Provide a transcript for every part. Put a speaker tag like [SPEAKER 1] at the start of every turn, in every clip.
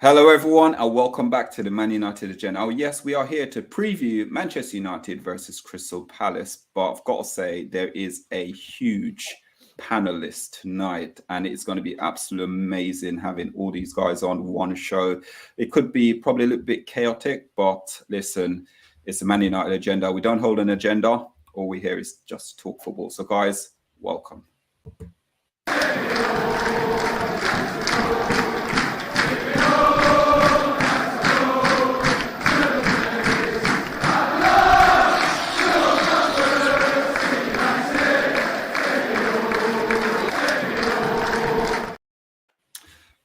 [SPEAKER 1] Hello, everyone, and welcome back to the Man United Agenda. Oh, yes, we are here to preview Manchester United versus Crystal Palace. But I've got to say, there is a huge panelist tonight, and it's going to be absolutely amazing having all these guys on one show. It could be probably a little bit chaotic, but listen, it's the Man United Agenda. We don't hold an agenda. All we hear is just talk football. So, guys, welcome.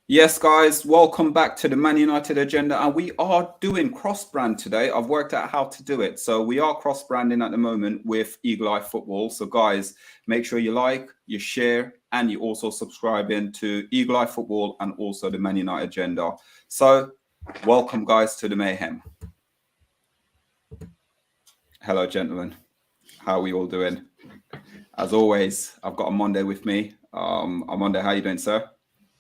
[SPEAKER 1] Yes, guys, welcome back to the Man United Agenda, and we are doing cross-brand today. I've worked out how to do it. So we are cross-branding at the moment with Eagle Eye Football. So guys, make sure you like, you share, and you also subscribe to Eagle Eye Football and also the Man United Agenda. So welcome, guys, to the mayhem. Hello, gentlemen. How are we all doing? As always, I've got OMONDI with me. OMONDI, how are you doing, sir?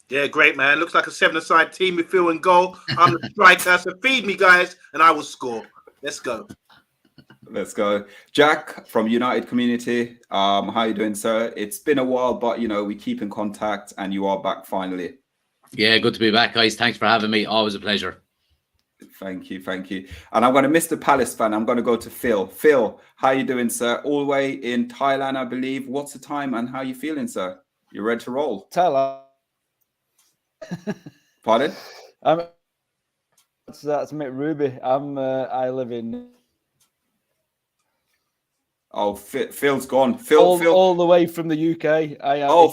[SPEAKER 2] Yeah, great, man. Looks like a seven-a-side team with Phil and goal. I'm the striker, so feed me, guys, and I will score. Let's go.
[SPEAKER 1] Let's go. Jack from United Community. How are you doing, sir? It's been a while, but, you know, we keep in contact, and you are back finally.
[SPEAKER 3] Yeah, good to be back, guys. Thanks for having me. Always a pleasure.
[SPEAKER 1] Thank you, thank you. And I'm going to miss the Palace fan. I'm going to go to Phil. Phil, how are you doing, sir? All the way in Thailand, I believe. What's the time, and how are you feeling, sir? You ready to roll?
[SPEAKER 4] Thailand.
[SPEAKER 1] Pardon?
[SPEAKER 4] That's Mick Ruby. I live in.
[SPEAKER 1] Oh, Phil's gone.
[SPEAKER 4] Phil, all the way from the UK.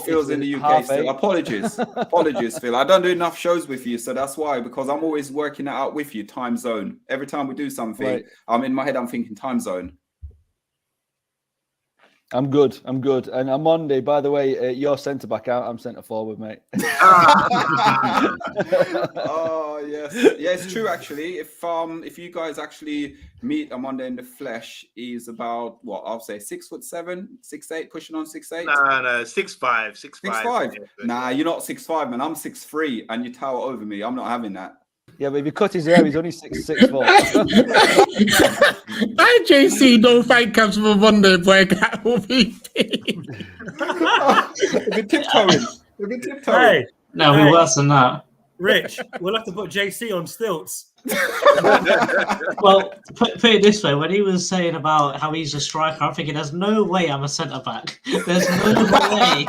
[SPEAKER 1] Phil's in the UK still. Apologies, Phil. I don't do enough shows with you, so that's why. Because I'm always working it out with you, time zone. Every time we do something, right. I'm in my head. I'm thinking time zone.
[SPEAKER 4] I'm good. And OMONDI, by the way, you're centre back out. I'm centre forward, mate.
[SPEAKER 1] Oh yes, yeah, it's true actually. If you guys actually meet OMONDI in the flesh, he's about what I'll say 6'7", 6'8", pushing on 6'8".
[SPEAKER 2] No, 6'5",
[SPEAKER 1] 6'5". Nah, you're not 6'5", man. I'm 6'3", and you tower over me. I'm not having that.
[SPEAKER 4] Yeah, but if you cut his hair, he's only 6'4".
[SPEAKER 5] I JC don't fight comes from OMONDI, boy. That will be
[SPEAKER 1] They've been tiptoeing.
[SPEAKER 6] Hey,
[SPEAKER 7] no, we're worse than that.
[SPEAKER 6] Rich, we'll have to put JC on stilts.
[SPEAKER 7] Well, put it this way: when he was saying about how he's a striker, I'm thinking, "There's no way I'm a centre back. There's no way."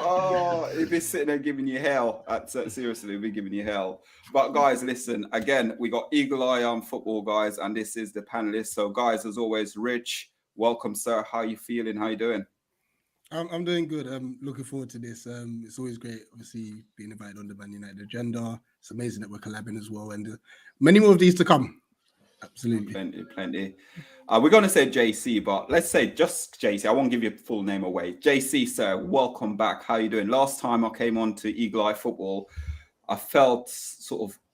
[SPEAKER 1] Oh, he'd be sitting there giving you hell. Seriously, he'd be giving you hell. But guys, listen, again, we got Eagle Eye on football, guys, and this is the panelists. So guys, as always, Rich, welcome, sir. How you feeling? How you doing?
[SPEAKER 8] I'm doing good. I'm looking forward to this. It's always great, obviously, being invited on the Man United Agenda. It's amazing that we're collabing as well, and many more of these to come. Absolutely.
[SPEAKER 1] Plenty. We're going to say JC, but let's say just JC. I won't give your full name away. JC, sir, welcome back. How you doing? Last time I came on to Eagle Eye Football, I felt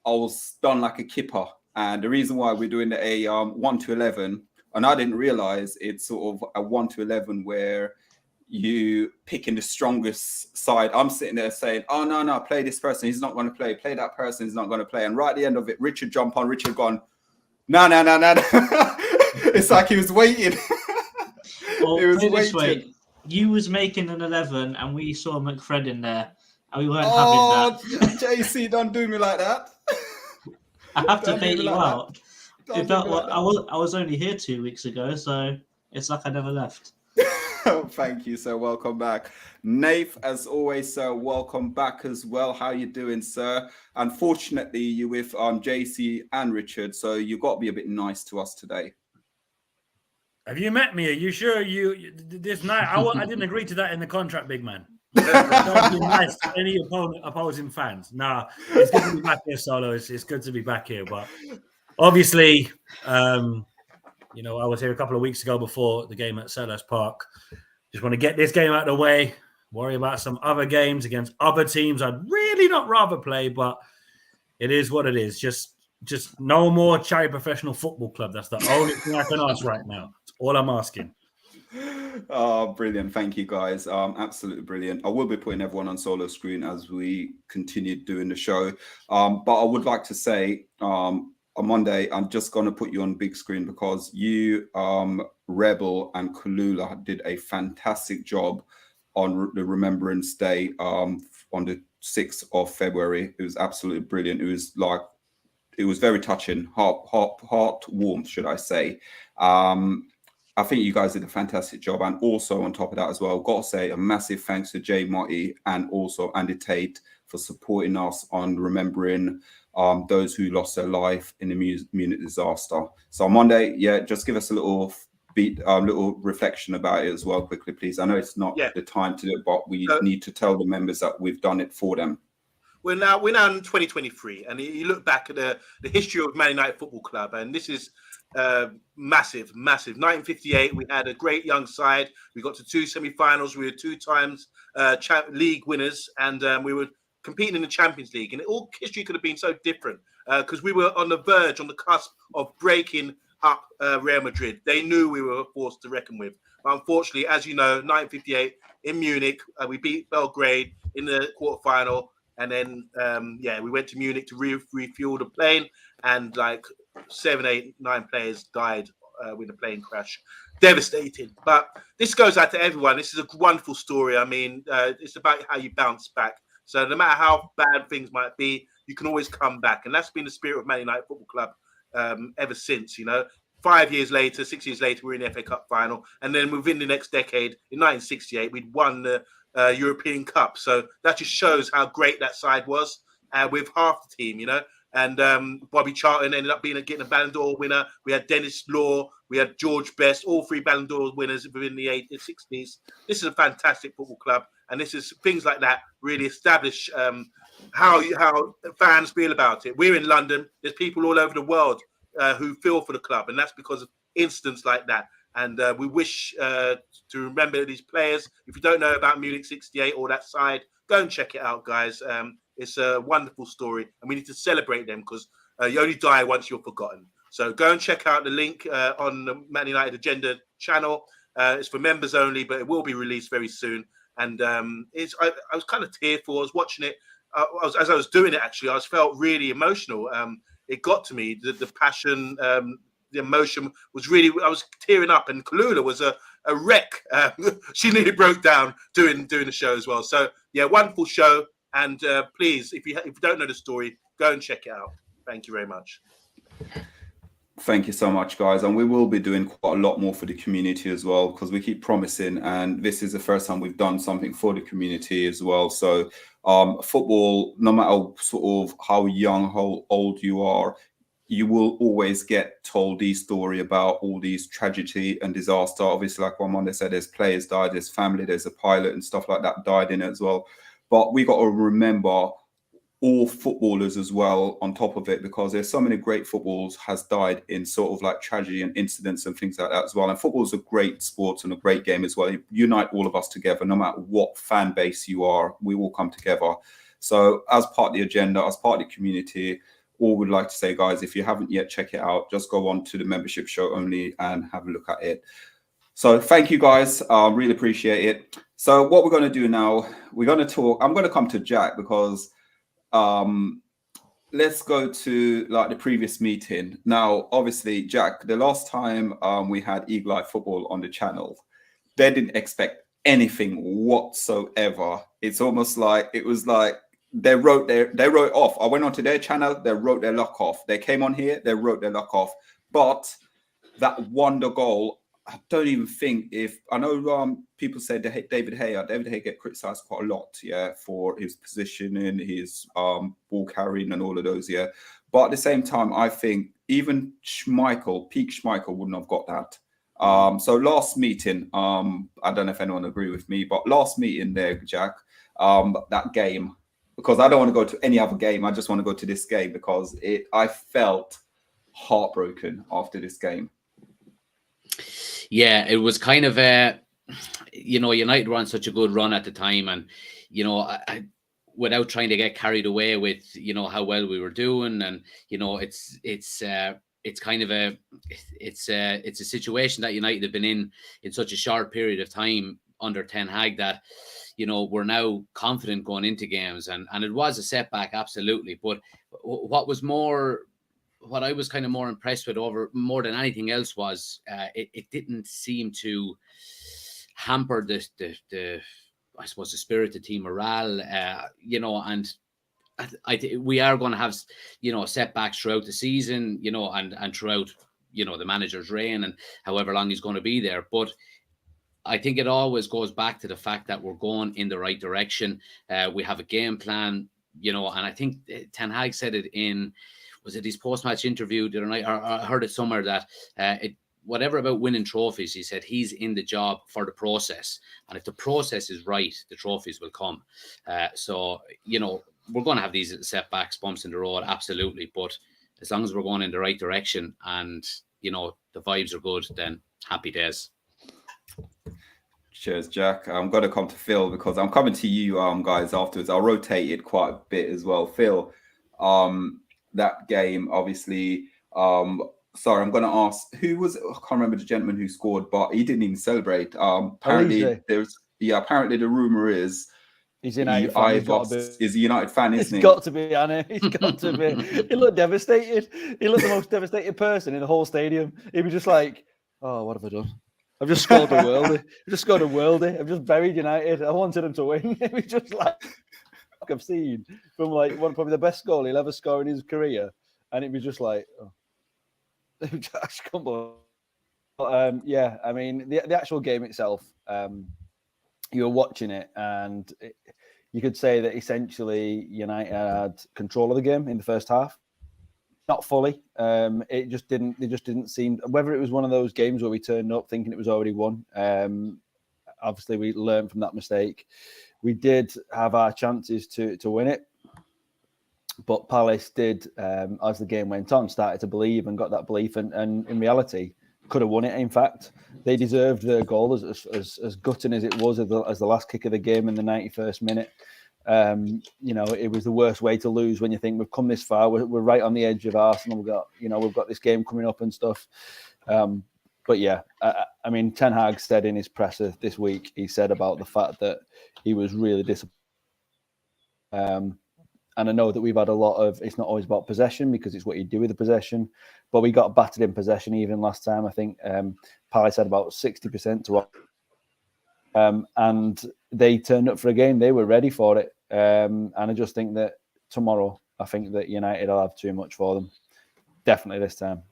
[SPEAKER 1] I was done like a kipper. And the reason why we're doing a 1 to 11, and I didn't realize it's sort of a 1 to 11 where you picking the strongest side. I'm sitting there saying, oh, no, play this person. He's not going to play. Play that person. He's not going to play. And right at the end of it, Richard jumped on. Richard gone, no. It's like he was waiting.
[SPEAKER 7] Well, he was waiting. This way, you was making an 11 and we saw McFred in there and we weren't having that.
[SPEAKER 1] JC, don't do me like that.
[SPEAKER 7] I have to bait you out. I was only here 2 weeks ago, so it's like I never left.
[SPEAKER 1] Thank you, sir. Welcome back. Nath, as always, sir, welcome back as well. How you doing, sir? Unfortunately, you're with JC and Richard, so you've got to be a bit nice to us today.
[SPEAKER 6] Have you met me? Are you sure this night? I didn't agree to that in the contract, big man. Don't be nice to any opposing fans. Nah, it's good to be back here, Solo. It's good to be back here, but obviously, you know, I was here a couple of weeks ago before the game at Selhurst Park. Just want to get this game out of the way, worry about some other games against other teams I'd really not rather play, but it is what it is. Just no more Cherry Professional Football Club. That's the only thing I can ask right now. That's all I'm asking.
[SPEAKER 1] Oh, brilliant. Thank you, guys. Absolutely brilliant. I will be putting everyone on solo screen as we continue doing the show. But I would like to say, on Monday, I'm just going to put you on big screen because you, Rebel and Kallula did a fantastic job on the Remembrance Day on the 6th of February. It was absolutely brilliant. It was very touching, heart warmth, should I say. I think you guys did a fantastic job. And also on top of that as well, got to say a massive thanks to Jay Motti and also Andy Tate for supporting us on remembering those who lost their life in the Munich disaster. So on Monday, yeah, just give us a little little reflection about it as well quickly, please. I know it's not the time to do it, but we need to tell the members that we've done it for them.
[SPEAKER 2] We're now in 2023, and you look back at the history of Man United Football Club, and this is massive. 1958, we had a great young side. We got to 2 semi-finals. We were 2 times league winners, and we were competing in the Champions League. And all history could have been so different because we were on the verge, on the cusp of breaking up Real Madrid. They knew we were a force to reckon with. But unfortunately, as you know, 1958 in Munich, we beat Belgrade in the quarterfinal. And then, we went to Munich to refuel the plane, and like 7, 8, 9 players died with the plane crash. Devastating. But this goes out to everyone. This is a wonderful story. I mean, it's about how you bounce back. So no matter how bad things might be, you can always come back. And that's been the spirit of Man United Football Club ever since, you know. 5 years later, 6 years later, we're in the FA Cup final. And then within the next decade, in 1968, we'd won the European Cup. So that just shows how great that side was with half the team, you know. And Bobby Charlton ended up getting a Ballon d'Or winner. We had Dennis Law, we had George Best, all 3 Ballon d'Or winners within the 60s. This is a fantastic football club, and this is things like that really establish how fans feel about it. We're in London. There's people all over the world who feel for the club, and that's because of incidents like that. And we wish to remember these players. If you don't know about Munich 68 or that side, go and check it out, guys. It's a wonderful story, and we need to celebrate them because you only die once you're forgotten. So go and check out the link on the Man United Agenda channel. It's for members only, but it will be released very soon. And I was kind of tearful. I was watching it. As I was doing it, actually, I felt really emotional. It got to me, the passion, the emotion was really, I was tearing up, and Kallula was a wreck. She nearly broke down doing the show as well. So yeah, wonderful show. And please, if you don't know the story, go and check it out. Thank you very much.
[SPEAKER 1] Thank you so much, guys. And we will be doing quite a lot more for the community as well, because we keep promising, and this is the first time we've done something for the community as well. So football, no matter sort of how young, how old you are, you will always get told these story about all these tragedy and disaster. Obviously, like what Monday said, there's players died, there's family, there's a pilot and stuff like that died in it as well. But we got to remember all footballers as well on top of it, because there's so many great footballs has died in sort of like tragedy and incidents and things like that as well. And football is a great sport and a great game as well. You unite all of us together, no matter what fan base you are, we will come together. So as part of the agenda, as part of the community, all we'd like to say, guys, if you haven't yet, check it out. Just go on to the membership show only and have a look at it. So thank you, guys. Really appreciate it. So what we're going to do now, we're going to talk. I'm going to come to Jack because let's go to like the previous meeting. Now, obviously, Jack, the last time we had Eagle Eye Football on the channel, they didn't expect anything whatsoever. It's almost like it was like they wrote off. I went onto their channel, they wrote their luck off. They came on here, they wrote their luck off. But that wonder goal, I don't even think I know people said David Hay get criticised quite a lot, yeah, for his positioning, his ball carrying and all of those, yeah. But at the same time, I think even peak Schmeichel wouldn't have got that. So last meeting, I don't know if anyone agree with me, but last meeting there, Jack, that game, because I don't want to go to any other game. I just want to go to this game because I felt heartbroken after this game.
[SPEAKER 3] Yeah, it was kind of United were on such a good run at the time, and without trying to get carried away with how well we were doing, and it's it's kind of it's a situation that United have been in such a short period of time under Ten Hag that, you know, we're now confident going into games, and it was a setback, absolutely. But what I was kind of more impressed with over more than anything else was it didn't seem to hamper the I suppose the spirit, the team morale, you know, and we are going to have, you know, setbacks throughout the season, you know, and throughout, you know, the manager's reign and however long he's going to be there. But I think it always goes back to the fact that we're going in the right direction. We have a game plan, you know, and I think Ten Hag said it in, was it his post-match interview the other night? Or I heard it somewhere that whatever about winning trophies, he said he's in the job for the process. And if the process is right, the trophies will come. So, you know, we're going to have these setbacks, bumps in the road, absolutely. But as long as we're going in the right direction and, you know, the vibes are good, then happy days.
[SPEAKER 1] Cheers, Jack. I'm going to come to Phil because I'm coming to you guys afterwards. I'll rotate it quite a bit as well. Phil, that game, obviously, sorry, I'm going to ask, who was, I can't remember the gentleman who scored, but he didn't even celebrate. Apparently, apparently the rumor is
[SPEAKER 4] he's a United fan.
[SPEAKER 1] He's a United fan, isn't he?
[SPEAKER 4] He's got to be, Anna. He's got to be. He looked devastated. He looked the most devastated person in the whole stadium. He was just like, oh, what have I done? I've just scored a worldie. I've just buried United. I wanted him to win. It was just like I've seen from like probably the best goal he'll ever score in his career. And it was just like, oh. Josh, come on. Yeah, I mean, the actual game itself, you were watching it and you could say that essentially United had control of the game in the first half. Not fully. It just didn't seem, whether it was one of those games where we turned up thinking it was already won. Obviously, we learned from that mistake. We did have our chances to win it. But Palace did, as the game went on, started to believe and got that belief, and in reality, could have won it. In fact, they deserved their goal, as gutting as it was as the last kick of the game in the 91st minute. You know, it was the worst way to lose when you think we've come this far. We're right on the edge of Arsenal. We've got this game coming up and stuff. But yeah, I mean, Ten Hag said in his presser this week, he said about the fact that he was really disappointed. And I know that we've had a lot of, it's not always about possession because it's what you do with the possession, but we got battered in possession even last time. I think Palace had about 60% to and they turned up for a game. They were ready for it. And I just think that tomorrow, I think that United will have too much for them. Definitely this time.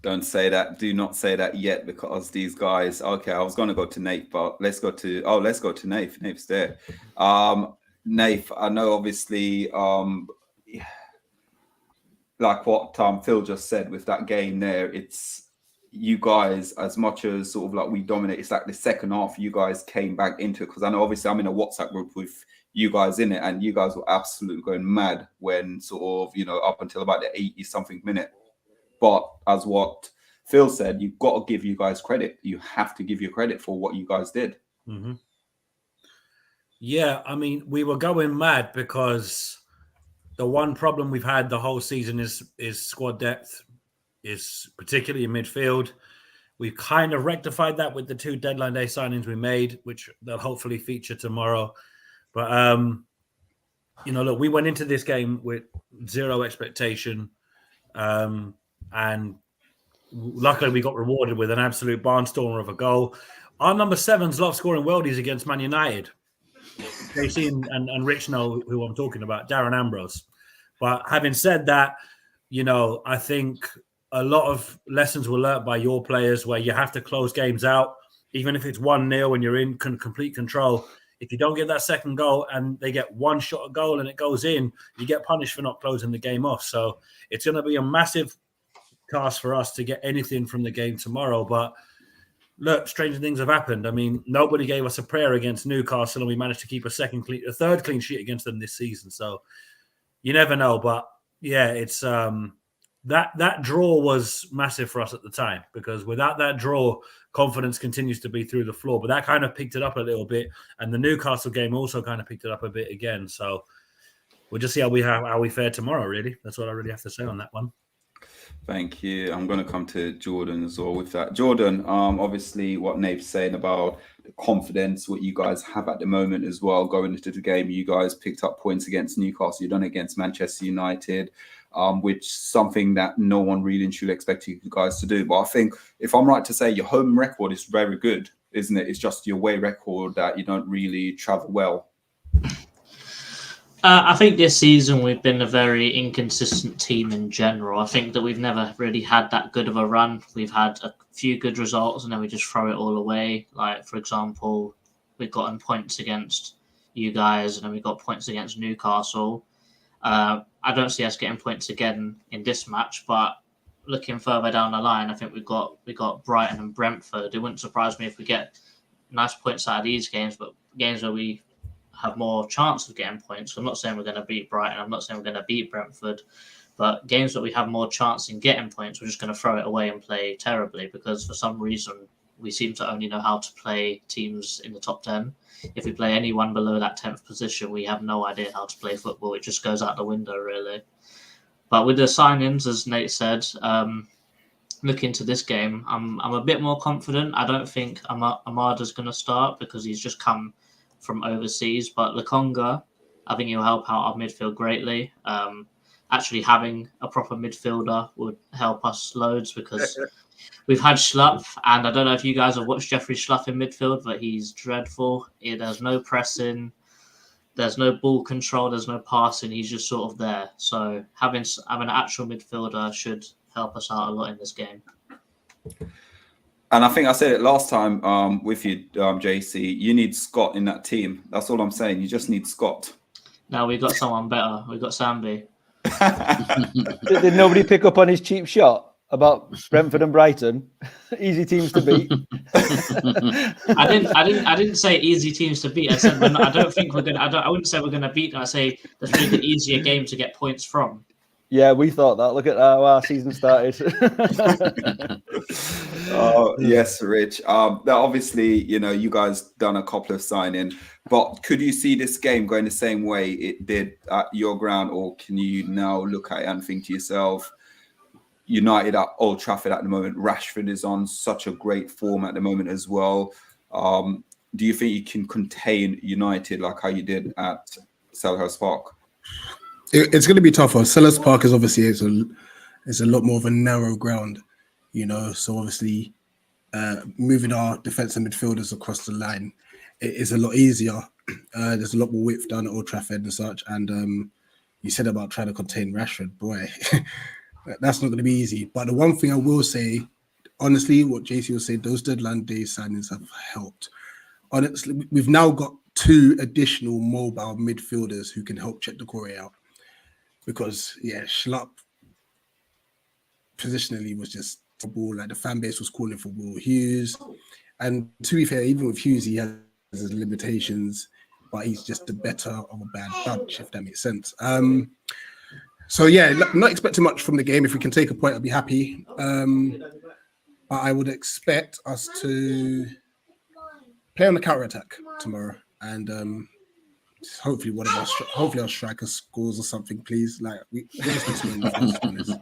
[SPEAKER 1] Don't say that. Do not say that yet because these guys, okay, I was going to go to Nate, but let's go to Nath. Nath's there. Nath, I know obviously, like what Phil just said with that game there, it's you guys, as much as sort of like we dominate, it's like the second half you guys came back into it, because I know obviously I'm in a WhatsApp group with you guys in it and you guys were absolutely going mad when sort of, you know, up until about the 80-something minute. But as what Phil said, you've got to give you guys credit. You have to give you credit for what you guys did.
[SPEAKER 6] Mm-hmm. Yeah, I mean, we were going mad because the one problem we've had the whole season is squad depth, is particularly in midfield. We've kind of rectified that with the 2 deadline day signings we made, which they'll hopefully feature tomorrow. But, you know, look, we went into this game with zero expectation. And luckily we got rewarded with an absolute barnstormer of a goal. Our number 7s love scoring worldies against Man United. JC and Rich know who I'm talking about, Darren Ambrose. But having said that, you know, I think a lot of lessons were learnt by your players where you have to close games out, even if it's 1-0 and you're in complete control. If you don't get that second goal and they get one shot at goal and it goes in, you get punished for not closing the game off. So it's going to be a massive task for us to get anything from the game tomorrow. But look, stranger things have happened. I mean, nobody gave us a prayer against Newcastle, and we managed to keep a third clean sheet against them this season. So you never know. But yeah, it's that draw was massive for us at the time, because without that draw, confidence continues to be through the floor. But that kind of picked it up a little bit, and the Newcastle game also kind of picked it up a bit again. So we'll just see how we fare tomorrow. Really, that's what I really have to say on that one.
[SPEAKER 1] Thank you. I'm going to come to Jordan as well with that. Jordan, obviously what Nave's saying about the confidence, what you guys have at the moment as well, going into the game, you guys picked up points against Newcastle, you've done it against Manchester United, which something that no one really and truly expected you guys to do. But I think, if I'm right to say, your home record is very good, isn't it? It's just your away record that you don't really travel well.
[SPEAKER 7] I think this season we've been a very inconsistent team in general. I think that we've never really had that good of a run. We've had a few good results and then we just throw it all away. Like, for example, we've gotten points against you guys and then we got points against Newcastle. I don't see us getting points again in this match, but looking further down the line, I think we got Brighton and Brentford. It wouldn't surprise me if we get nice points out of these games, but games where we have more chance of getting points. I'm not saying we're going to beat Brighton. I'm not saying we're going to beat Brentford. But games that we have more chance in getting points, we're just going to throw it away and play terribly because for some reason we seem to only know how to play teams in the top 10. If we play anyone below that 10th position, we have no idea how to play football. It just goes out the window, really. But with the signings, as Nate said, looking to this game, I'm a bit more confident. I don't think Amada's going to start because he's just come from overseas, but Lokonga, I think he'll help out our midfield greatly. Actually having a proper midfielder would help us loads because we've had Schlupp, and I don't know if you guys have watched Jeffrey Schlupp in midfield, but he's dreadful. There's no pressing, there's no ball control, there's no passing. He's just sort of there. So having an actual midfielder should help us out a lot in this game.
[SPEAKER 1] And I think I said it last time with you, JC, you need Scott in that team. That's all I'm saying. You just need Scott.
[SPEAKER 7] Now we've got someone better. We've got Sambi.
[SPEAKER 4] Did nobody pick up on his cheap shot about Brentford and Brighton? Easy teams to beat.
[SPEAKER 7] I didn't say easy teams to beat. I said I don't think we're gonna. I wouldn't say we're gonna beat them. I say there's really an easier game to get points from.
[SPEAKER 4] Yeah, we thought that. Look at how our season started.
[SPEAKER 1] Oh, yes, Rich. Obviously, you guys done a couple of signing, but could you see this game going the same way it did at your ground, or can you now look at it and think to yourself, United at Old Trafford at the moment, Rashford is on such a great form at the moment as well. Do you think you can contain United like how you did at Selhurst Park?
[SPEAKER 8] It's going to be tougher. Selhurst Park is obviously it's a lot more of a narrow ground, So obviously, moving our defensive midfielders across the line is a lot easier. There's a lot more width down at Old Trafford and such. And you said about trying to contain Rashford, boy, that's not going to be easy. But the one thing I will say, honestly, what JC was saying, those deadline day signings have helped. Honestly, we've now got 2 additional mobile midfielders who can help check the Corey out. Because Schlupp positionally was just a ball. Like the fan base was calling for Will Hughes, and to be fair, even with Hughes, he has his limitations, but he's just the better of a bad bunch, if that makes sense. So not expecting much from the game. If we can take a point, I'll be happy. But I would expect us to play on the counter attack tomorrow, and hopefully our striker scores or something, please. Like we just need to win the first.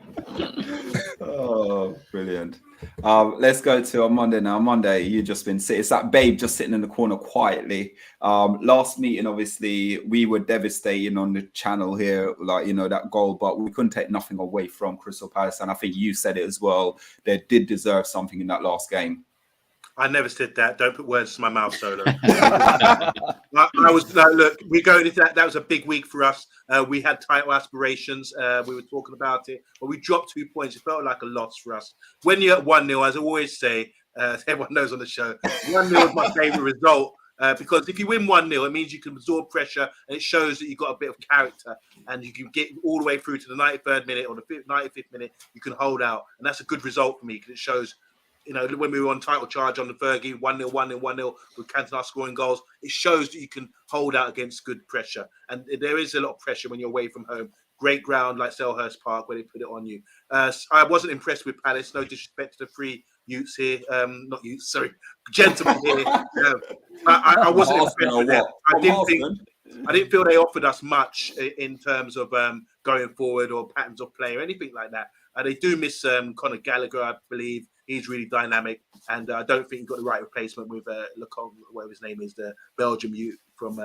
[SPEAKER 1] Oh, brilliant. Let's go to on Monday now. Monday, you've just been sitting. It's that babe just sitting in the corner quietly. Last meeting, obviously, we were devastating on the channel here, that goal, but we couldn't take nothing away from Crystal Palace. And I think you said it as well. They did deserve something in that last game.
[SPEAKER 2] I never said that. Don't put words in my mouth, Solo. Look, we're going into that. That was a big week for us. We had title aspirations. We were talking about it, but we dropped 2 points. It felt like a loss for us. When you're at 1-0, as I always say, everyone knows on the show, 1-0 is my favorite result. Because if you win 1-0, it means you can absorb pressure, and it shows that you've got a bit of character, and you can get all the way through to the 93rd minute or the 95th minute. You can hold out, and that's a good result for me because it shows. When we were on title charge on the Fergie, 1-0, with Cantona scoring goals, it shows that you can hold out against good pressure. And there is a lot of pressure when you're away from home. Great ground like Selhurst Park where they put it on you. I wasn't impressed with Palace. No disrespect to the 3 youths here. Not youths, sorry. Gentlemen here. I wasn't impressed with them. I didn't feel they offered us much in terms of going forward or patterns of play or anything like that. They do miss Conor Gallagher, I believe. He's really dynamic, and I don't think he got the right replacement with Lecomte, whatever his name is, the Belgium youth from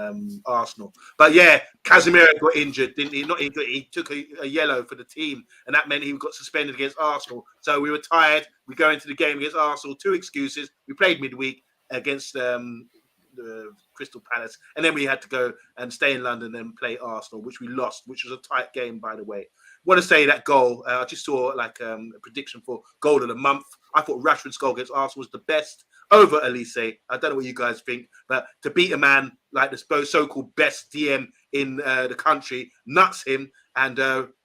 [SPEAKER 2] Arsenal. But yeah, Casemiro got injured, didn't he? Not he took a yellow for the team, and that meant he got suspended against Arsenal. So we were tired. We go into the game against Arsenal. 2 excuses. We played midweek against the Crystal Palace, and then we had to go and stay in London and play Arsenal, which we lost, which was a tight game, by the way. Want to say that goal, I just saw like a prediction for goal of the month. I thought Rashford's goal against Arsenal was the best over Elise. I don't know what you guys think, but to beat a man like the so-called best DM in the country, nuts him and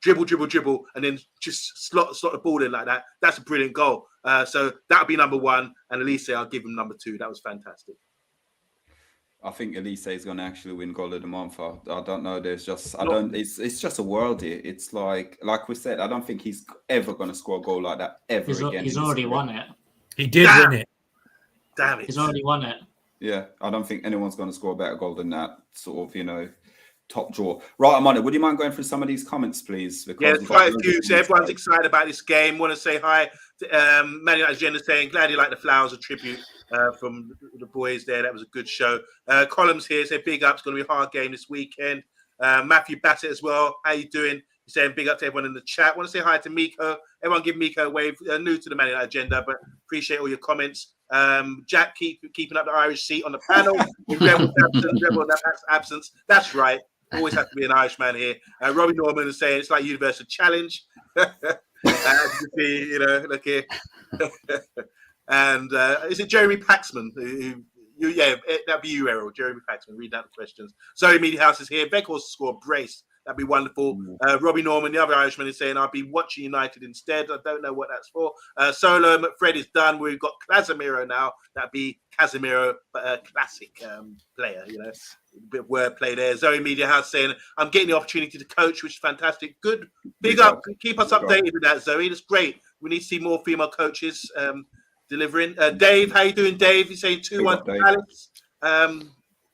[SPEAKER 2] dribble, and then just slot the ball in like that. That's a brilliant goal. So that'll be number 1, and Elise, I'll give him number 2. That was fantastic.
[SPEAKER 1] I think Elise is going to actually win goal of the month. I don't know. It's just a worldie. It's like we said, I don't think he's ever going to score a goal like that ever again.
[SPEAKER 7] He's already won it.
[SPEAKER 6] He did win it.
[SPEAKER 2] Damn it.
[SPEAKER 7] He's already won it.
[SPEAKER 1] Yeah, I don't think anyone's going to score a better goal than that sort of, top draw. Right, Amanda, would you mind going through some of these comments, please?
[SPEAKER 2] Because quite a few. So everyone's excited about this game. Want to say hi to Man United Agenda, saying glad you like the flowers, a tribute from the boys there. That was a good show. Columns here say big up. It's going to be a hard game this weekend. Matthew Bassett as well. How you doing? He's saying big up to everyone in the chat. Want to say hi to Miko. Everyone give Miko a wave. New to the Man United Agenda, but appreciate all your comments. Jack keeping up the Irish seat on the panel. Rebel absence. That's right. Always have to be an Irishman here. Robbie Norman is saying it's like Universal Challenge. As you can see, look here. And is it Jeremy Paxman? Yeah, that'd be you, Errol. Jeremy Paxman. Read out the questions. Zoe Media House is here. Beck wants to score a brace. That'd be wonderful. Robbie Norman, the other Irishman, is saying I'll be watching United instead. I don't know what that's for. Solo McFred is done. We've got Casemiro now. That'd be Casemiro, but a classic player, A bit of wordplay there. Zoe Media House saying I'm getting the opportunity to coach, which is fantastic. Good. Big up. Keep us updated with that, Zoe. That's great. We need to see more female coaches delivering. Dave, how you doing, Dave? He's saying 2-1 Palace.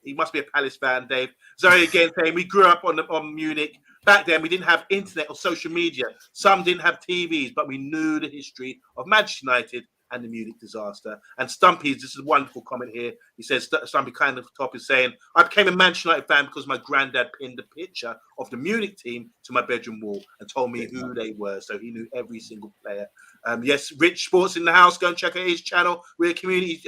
[SPEAKER 2] He must be a Palace fan, Dave. Zoe again saying we grew up on Munich. Back then, we didn't have internet or social media. Some didn't have TVs, but we knew the history of Manchester United and the Munich disaster. And Stumpy, this is a wonderful comment here. He says, Stumpy kind of top is saying, I became a Manchester United fan because my granddad pinned a picture of the Munich team to my bedroom wall and told me who they were. So he knew every single player. Yes, Rich Sports in the house. Go and check out his channel. We're a community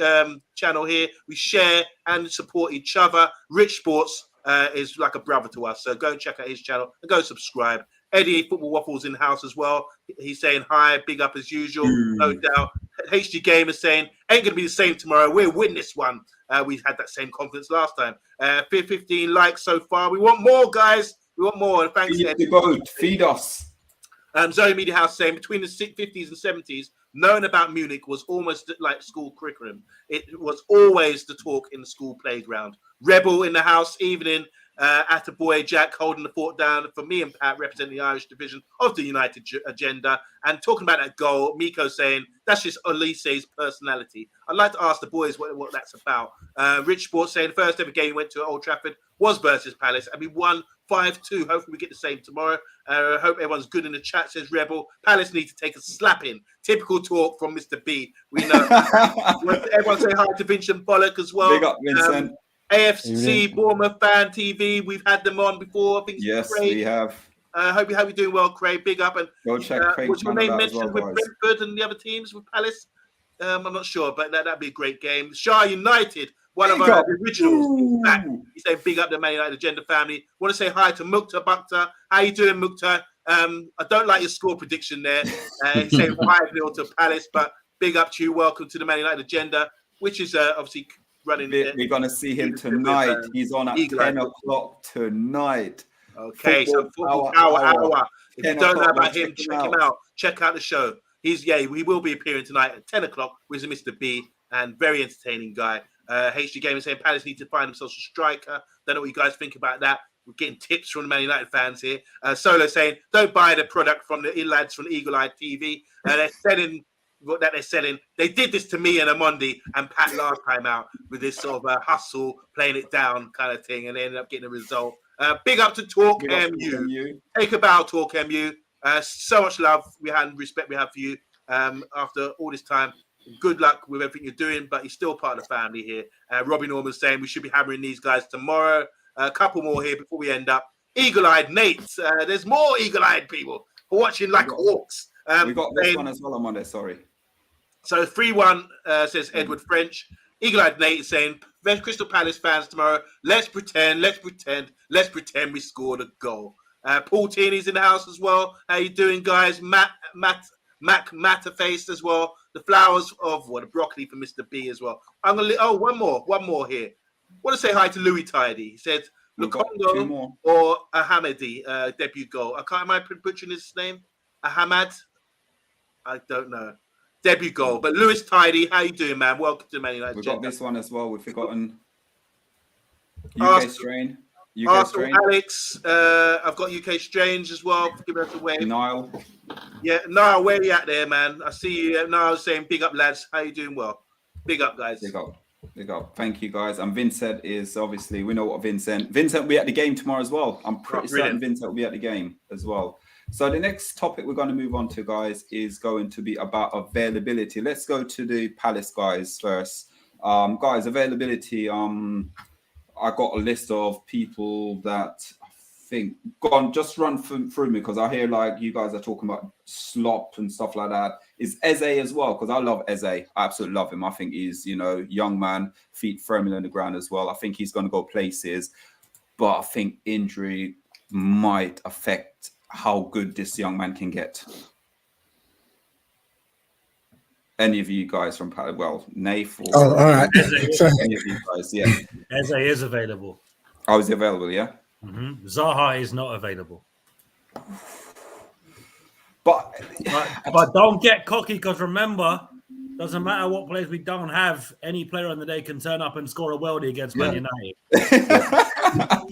[SPEAKER 2] channel here. We share and support each other. Rich Sports is like a brother to us. So go and check out his channel and go subscribe. Eddie Football Waffles in the house as well. He's saying hi, big up as usual, no doubt. HG Gamer saying ain't gonna be the same tomorrow. We'll win this one. We had that same confidence last time. 15 likes so far. We want more, guys. We want more. And thanks, Eddie.
[SPEAKER 1] Feed us.
[SPEAKER 2] Zoe Media House saying between the 50s and 70s, knowing about Munich was almost like school curriculum. It was always the talk in the school playground. Rebel in the house, evening. Attaboy Jack holding the fort down for me and Pat representing the Irish division of the United Agenda. And talking about that goal, Miko saying that's just Elise's personality. I'd like to ask the boys what that's about. Rich Sports saying the first ever game he went to at Old Trafford was versus Palace and we won 5-2. Hopefully we get the same tomorrow. Hope everyone's good in the chat, says Rebel. Palace need to take a slapping. Typical talk from Mr. B. We know. Everyone say hi to Vincent Bollock as well.
[SPEAKER 1] Big up, Vincent.
[SPEAKER 2] AFC Bournemouth Fan TV. We've had them on before. I think
[SPEAKER 1] yes,
[SPEAKER 2] Craig.
[SPEAKER 1] We have.
[SPEAKER 2] Hope you're doing well, Craig. Big up. And
[SPEAKER 1] go check Craig's
[SPEAKER 2] was your name mentioned
[SPEAKER 1] well,
[SPEAKER 2] with Brentford and the other teams with Palace? I'm not sure, but that'd be a great game. Shah United, one of our originals. Back. He's saying big up the Man United Agenda family. Want to say hi to Mukhtar Bakhtar. How you doing, Mukhtar? I don't like your score prediction there. He's saying 5-0 to Palace, but big up to you. Welcome to the Man United Agenda, which is obviously running.
[SPEAKER 1] We're going to see him tonight. He's on at 10 o'clock tonight.
[SPEAKER 2] Okay, so Football Hour. If you don't know about him, check him out. Check out the show. He will be appearing tonight at 10 o'clock with Mr. B, and very entertaining guy. HG Gamer saying Palace need to find themselves a striker. Don't know what you guys think about that. We're getting tips from the Man United fans here. Solo saying don't buy the product from the lads from Eagle Eye TV. They're selling what they're selling. They did this to me and Amondi and Pat last time out with this sort of hustle, playing it down kind of thing, and they ended up getting a result. Big up to Talk MU. Take a bow, Talk MU. So much love and respect we have for you after all this time. Good luck with everything you're doing, but you're still part of the family here. Robbie Norman's saying we should be hammering these guys tomorrow. A couple more here before we end up. Eagle-eyed Nate. There's more eagle-eyed people watching like hawks.
[SPEAKER 1] We got this one as well on Monday. Sorry.
[SPEAKER 2] So 3-1 says Edward French. Eagle-eyed Nate is saying Crystal Palace fans tomorrow. Let's pretend we scored a goal. Paul Tierney's in the house as well. How you doing, guys? Mac Matterface as well. The flowers of the broccoli for Mr. B as well. I'm gonna one more here. Want to say hi to Louis Tidy. He said Lukongo or Ahamedi debut goal. Am I butchering his name? Ahamad? I don't know. Debut goal. But Louis Tidy, how you doing, man? Welcome to Man United.
[SPEAKER 1] We've got this one as well. We've forgotten UK Strain.
[SPEAKER 2] Arsenal Alex. I've got UK Strange as well. Give us a wave.
[SPEAKER 1] Niall.
[SPEAKER 2] Yeah, Niall, where you at there, man? I see you. Niall saying, big up, lads. How you doing? Well, big up, guys.
[SPEAKER 1] Big up. Thank you, guys. And Vincent is obviously, we know what Vincent will be at the game tomorrow as well. I'm pretty certain Vincent will be at the game as well. So the next topic we're going to move on to, guys, is going to be about availability. Let's go to the Palace guys first. Guys, availability. I got a list of people that I think. Go on, just run through me because I hear like you guys are talking about slop and stuff like that. Is Eze as well? Because I love Eze. I absolutely love him. I think he's, young man, feet firmly on the ground as well. I think he's going to go places, but I think injury might affect how good this young man can get. Any of you guys from Nath or
[SPEAKER 8] all right.
[SPEAKER 1] Any of you guys, yeah.
[SPEAKER 6] Eze is available.
[SPEAKER 1] Oh, is he available? Yeah.
[SPEAKER 6] Mm-hmm. Zaha is not available.
[SPEAKER 1] But
[SPEAKER 6] don't get cocky because remember, doesn't matter what players we don't have, any player on the day can turn up and score a worldie against Man United.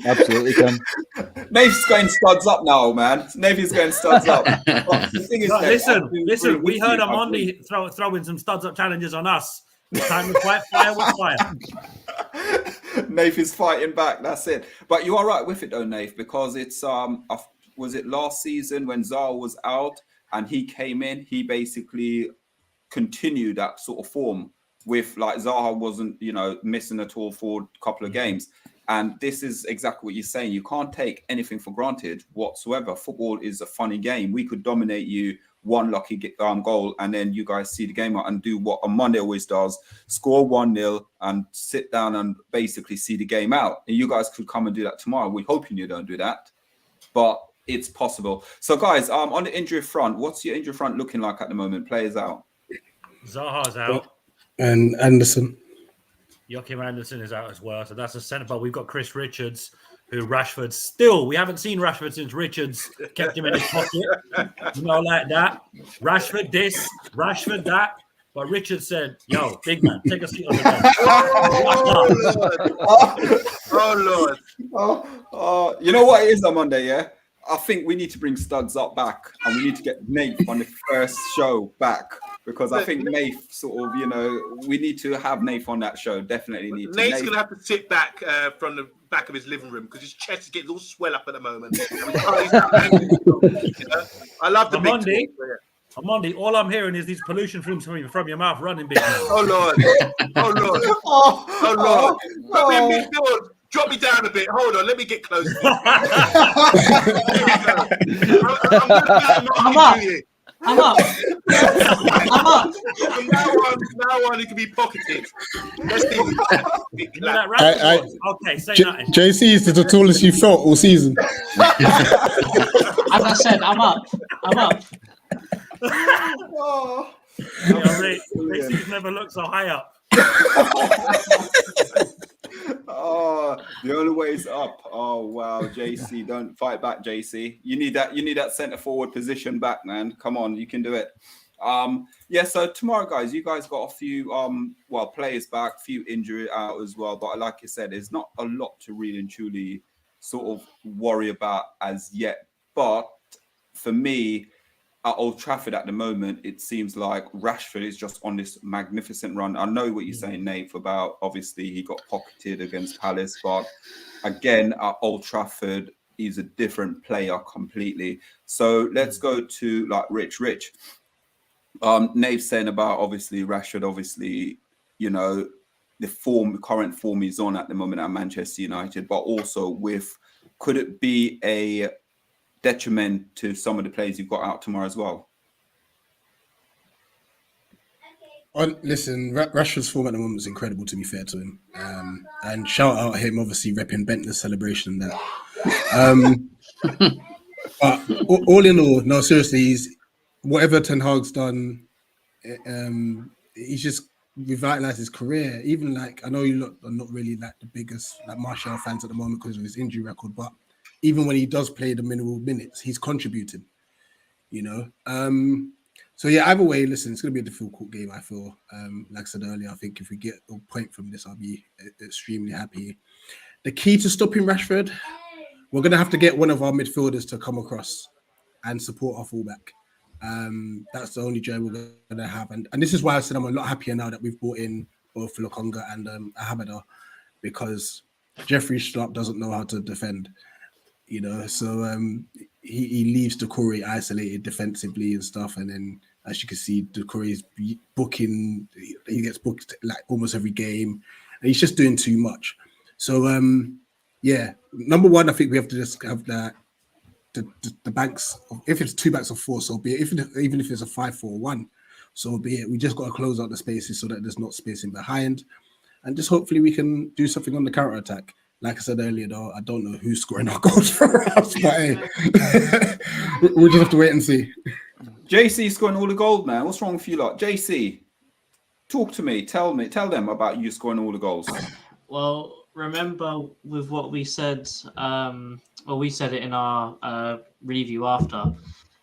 [SPEAKER 4] Absolutely can.
[SPEAKER 1] Nath's going studs up now, man. Nath's going studs up. But the thing is,
[SPEAKER 6] listen. We heard OMONDI throwing some studs up challenges on us. Time to fight fire with fire.
[SPEAKER 1] Nath is fighting back. That's it. But you are right with it though, Nath, because it's was it last season when Zaha was out and he came in? He basically continued that sort of form with like Zaha wasn't missing at all for a couple of games. And this is exactly what you're saying. You can't take anything for granted whatsoever. Football is a funny game. We could dominate you one lucky goal, and then you guys see the game out and do what OMONDI always does, score 1-0 and sit down and basically see the game out. And you guys could come and do that tomorrow. We're hoping you don't do that, but it's possible. So guys, on the injury front, what's your injury front looking like at the moment? Players out.
[SPEAKER 6] Zaha's out.
[SPEAKER 8] And Anderson.
[SPEAKER 6] Joachim Anderson is out as well. So that's a centre back. We've got Chris Richards, who Rashford still, we haven't seen Rashford since Richards kept him in his pocket. Like that. Rashford this, Rashford that. But Richards said, yo, big man, take a seat on the bench.
[SPEAKER 2] Oh, Lord.
[SPEAKER 1] You know what it is on Monday, yeah? I think we need to bring Studs up back and we need to get Nate on the first show back because I think Nate sort of, we need to have Nate on that show. Definitely need to.
[SPEAKER 2] Nate's going to have to sit back from the back of his living room because his chest is getting all swell up at the moment. I love the big
[SPEAKER 6] OMONDI, all I'm hearing is these pollution fumes from your mouth running, big man.
[SPEAKER 2] Oh, Lord. Oh, Lord. Oh, Lord. Put me in midfield. Drop me down a bit. Hold on. Let me get close. I'm up.
[SPEAKER 7] I'm up.
[SPEAKER 2] From now on, it can be pocketed. Let's do
[SPEAKER 6] Okay, say nothing.
[SPEAKER 8] JC is the tallest you felt all season.
[SPEAKER 7] As I said, I'm up.
[SPEAKER 6] He's never looked so high up.
[SPEAKER 1] The only way is up. Oh wow, JC, don't fight back, JC. You need that centre forward position back, man. Come on, you can do it. So tomorrow, guys, you guys got a few players back, few injury out as well. But like you said, there's not a lot to really and truly sort of worry about as yet. But for me, at Old Trafford at the moment, it seems like Rashford is just on this magnificent run. I know what you're saying, Nate, about obviously he got pocketed against Palace, but again, at Old Trafford, he's a different player completely. So let's go to like Rich. Nave's saying about obviously Rashford, obviously, you know, the current form he's on at the moment at Manchester United, but also could it be a detriment to some of the players you've got out tomorrow as well?
[SPEAKER 8] Listen, Rashford's form at the moment is incredible, to be fair to him. And shout out him, obviously, repping Bentley's celebration and that. But all in all, no, seriously, whatever Ten Hag's done, he's just revitalized his career. Even like, I know you lot are not really like the biggest like Martial fans at the moment because of his injury record, but even when he does play the minimal minutes, he's contributing, you know. So yeah, either way, listen, it's going to be a difficult game, I feel. Like I said earlier, I think if we get a point from this, I'll be extremely happy. The key to stopping Rashford, we're going to have to get one of our midfielders to come across and support our fullback. That's the only job we're going to have. And this is why I said I'm a lot happier now that we've brought in both Lokonga and Ahamada, because Jeffrey Schlupp doesn't know how to defend, you know. So he leaves Doucouré isolated defensively and stuff. And then, as you can see, Doucouré's booking, he gets booked like almost every game. And he's just doing too much. So, yeah, number one, I think we have to just have that. The banks, if it's 2 backs of 4, so be it. Even if it's a 5-4-1, so be it. We just got to close out the spaces so that there's not spacing behind, and just hopefully we can do something on the counter attack. Like I said earlier, though, I don't know who's scoring our goals for us, but hey, we'll just have to wait and see.
[SPEAKER 1] JC scoring all the gold, man. What's wrong with you lot? JC, talk to me. Tell them about you scoring all the goals.
[SPEAKER 7] Well, remember with what we said, we said it in our review after,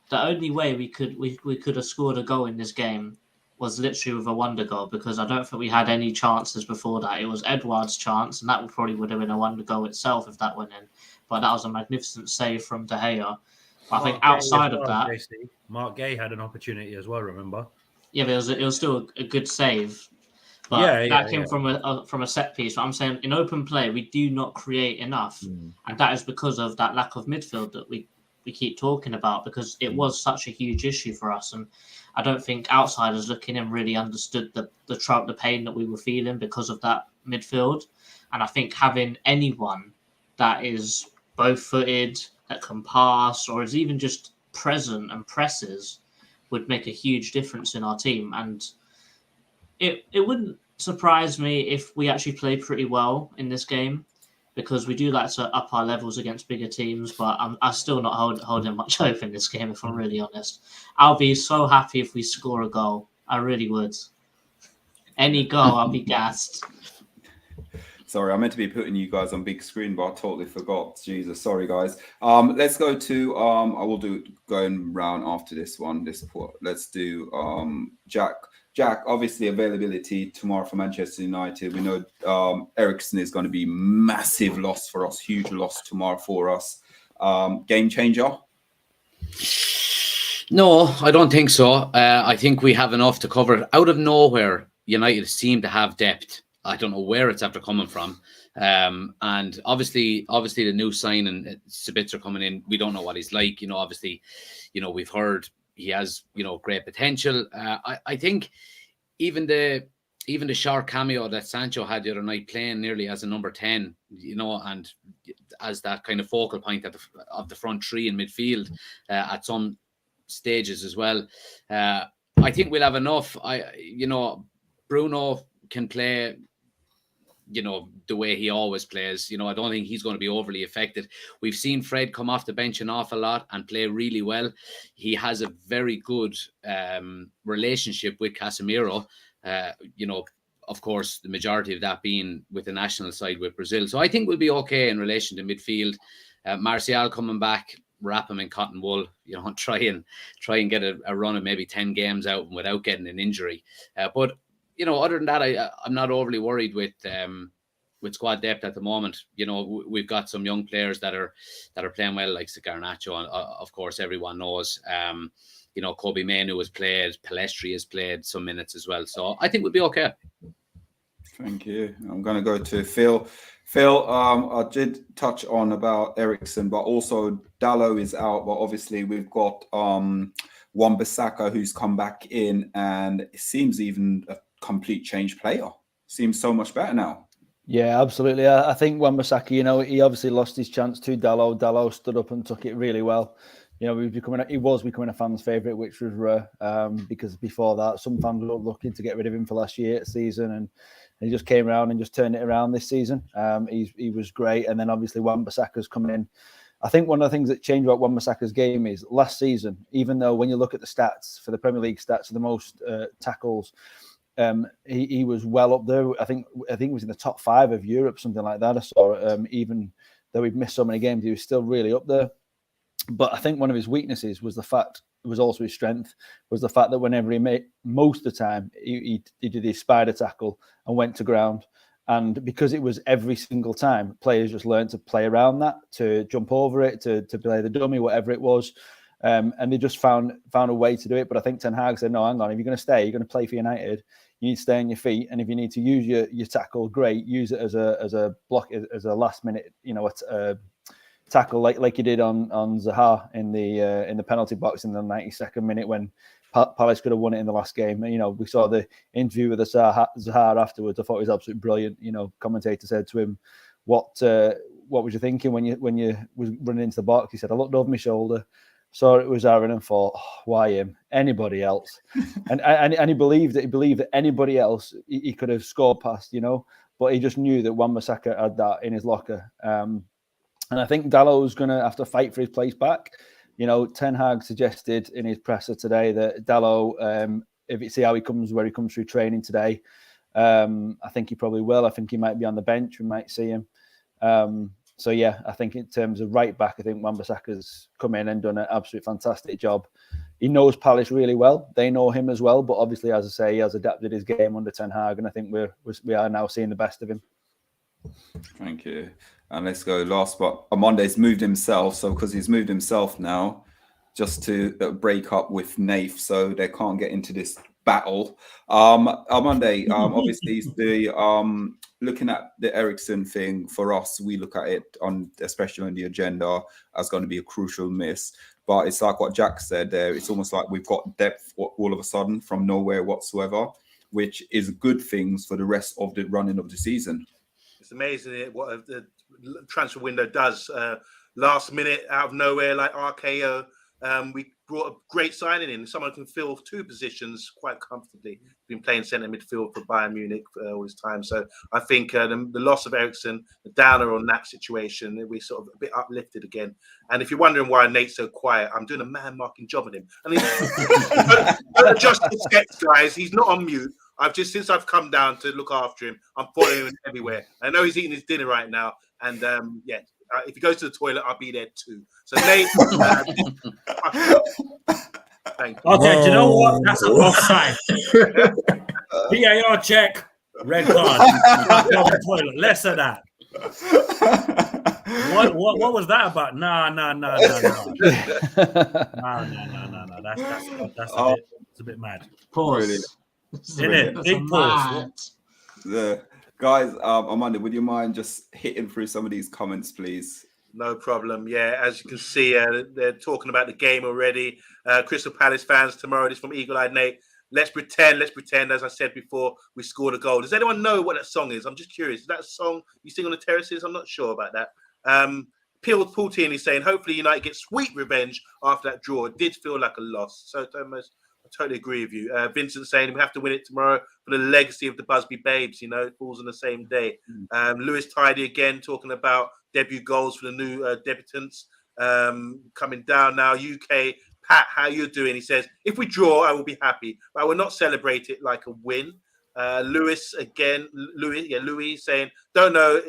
[SPEAKER 7] the only way we could have scored a goal in this game was literally with a wonder goal, because I don't think we had any chances before that. It was Edouard's chance, and that would have been a wonder goal itself if that went in. But that was a magnificent save from De Gea. I think outside of that,
[SPEAKER 6] Mark Gay had an opportunity as well. Remember?
[SPEAKER 7] Yeah, but it was still a good save. But that came from a set piece. But I'm saying in open play, we do not create enough. And that is because of that lack of midfield that we keep talking about, because it was such a huge issue for us. And I don't think outsiders looking in really understood the pain that we were feeling because of that midfield. And I think having anyone that is both-footed, that can pass, or is even just present and presses would make a huge difference in our team. And it wouldn't surprise me if we actually play pretty well in this game, because we do like to up our levels against bigger teams, but I'm still not holding much hope in this game, if I'm really honest. I'll be so happy if we score a goal. I really would. Any goal, I'll be gassed.
[SPEAKER 1] Sorry, I meant to be putting you guys on big screen, but I totally forgot. Jesus, sorry, guys. Let's go to, I will do going round after this one. Let's do Jack. Jack, obviously availability tomorrow for Manchester United. We know Eriksen is going to be massive loss for us, huge loss tomorrow for us. Game changer?
[SPEAKER 3] No, I don't think so. I think we have enough to cover. Out of nowhere, United seem to have depth. I don't know where it's after coming from. And obviously the new signing, Sabitzer coming in, we don't know what he's like. You know, obviously, you know, we've heard he has, you know, great potential. I think even the short cameo that Sancho had the other night, playing nearly as a number 10, you know, and as that kind of focal point of the front three in midfield at some stages as well. I think we'll have enough. Bruno can play, you know, the way he always plays. You know, I don't think he's going to be overly affected. We've seen Fred come off the bench an awful lot and play really well. He has a very good relationship with Casemiro. You know, of course, the majority of that being with the national side with Brazil. So I think we'll be okay in relation to midfield. Martial coming back, wrap him in cotton wool, you know, try and get a run of maybe 10 games out without getting an injury. But you know, other than that, I'm not overly worried with squad depth at the moment. You know, we've got some young players that are playing well, like Garnacho, and of course everyone knows. You know, Kobe Mainoo has played, Palestri has played some minutes as well. So I think we'll be okay.
[SPEAKER 1] Thank you. I'm going to go to Phil. Phil, I did touch on about Ericsson, but also Dalot is out. But obviously, we've got Wan-Bissaka who's come back in, and it seems even a complete change player. Seems so much better now.
[SPEAKER 4] Yeah, absolutely. I think Wan-Bissaka, he obviously lost his chance to Dalot. Dalot stood up and took it really well. He was becoming a fan's favourite, which was rare, because before that, some fans were looking to get rid of him for last year's season, and he just came around and just turned it around this season. He was great, and then obviously Wan-Bissaka's coming in. I think one of the things that changed about Wan-Bissaka's game is last season, even though when you look at the stats for the Premier League stats, the most tackles, he was well up there. I think he was in the top 5 of Europe, something like that. I saw, even though we've missed so many games, he was still really up there. But I think one of his weaknesses was also his strength, was the fact that whenever he made, most of the time, he did his spider tackle and went to ground. And because it was every single time, players just learned to play around that, to jump over it, to play the dummy, whatever it was. And they just found a way to do it. But I think Ten Hag said, no, hang on, if you're going to stay, you're going to play for United, you need to stay on your feet. And if you need to use your tackle, great, use it as a block, as a last minute, tackle like you did on Zaha in the penalty box in the 92nd minute when Palace could have won it in the last game. And, we saw the interview with Zaha afterwards. I thought it was absolutely brilliant. Commentator said to him, what was you thinking when you was running into the box? He said, I looked over my shoulder, saw it was Aaron and thought, why him? Anybody else? and he believed that anybody else he could have scored past, but he just knew that Wan-Bissaka had that in his locker. And I think Dalot's going to have to fight for his place back. Ten Hag suggested in his presser today that Dalot, if you see how he comes through training today, I think he probably will. I think he might be on the bench. We might see him. So yeah, I think in terms of right back, I think Wan-Bissaka's come in and done an absolutely fantastic job. He knows Palace really well. They know him as well. But obviously, as I say, he has adapted his game under Ten Hag, and I think we are now seeing the best of him.
[SPEAKER 1] Thank you. And let's go last, but Omondi's moved himself. So because he's moved himself now, just to break up with Nath, so they can't get into this battle. Omondi, obviously, looking at the Ericsson thing for us, we look at it especially on the agenda as going to be a crucial miss. But it's like what Jack said there. It's almost like we've got depth all of a sudden from nowhere whatsoever, which is good things for the rest of the running of the season.
[SPEAKER 2] It's amazing what the transfer window does. Last minute, out of nowhere, like RKO, we brought a great signing in. Someone can fill 2 positions quite comfortably. Been playing centre midfield for Bayern Munich for all his time. So I think the loss of Ericsson, the downer on that situation, we sort of a bit uplifted again. And if you're wondering why Nate's so quiet, I'm doing a man-marking job on him. And don't adjust the sketch, guys. He's not on mute. Since I've come down to look after him, I'm following him everywhere. I know he's eating his dinner right now, and if he goes to the toilet, I'll be there too. So Nate, thank you.
[SPEAKER 6] Okay, do you know what? That's an offside. VAR check, red card. Toilet. Less of that. What was that about? No. That's a bit mad.
[SPEAKER 7] Pause.
[SPEAKER 6] Big pause.
[SPEAKER 1] The guys, Amanda, would you mind just hitting through some of these comments, please?
[SPEAKER 2] No problem. Yeah, as you can see, they're talking about the game already. Crystal Palace fans tomorrow. This from Eagle Eyed Nate. Let's pretend. As I said before, we scored a goal. Does anyone know what that song is? I'm just curious. Is that a song you sing on the terraces? I'm not sure about that. Poultin is saying, hopefully United get sweet revenge after that draw. It did feel like a loss. So Thomas, I totally agree with you. Vincent saying we have to win it tomorrow for the legacy of the Busby Babes. It falls on the same day. Lewis Tidy again talking about debut goals for the new debutants coming down now. UK Pat, how you doing? He says, if we draw, I will be happy, but I will not celebrate it like a win. Louis saying, don't know.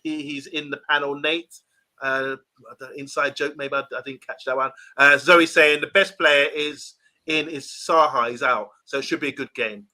[SPEAKER 2] He's in the panel, Nate. Inside joke, maybe I didn't catch that one. Zoe saying the best player is Saha. He's out, so it should be a good game.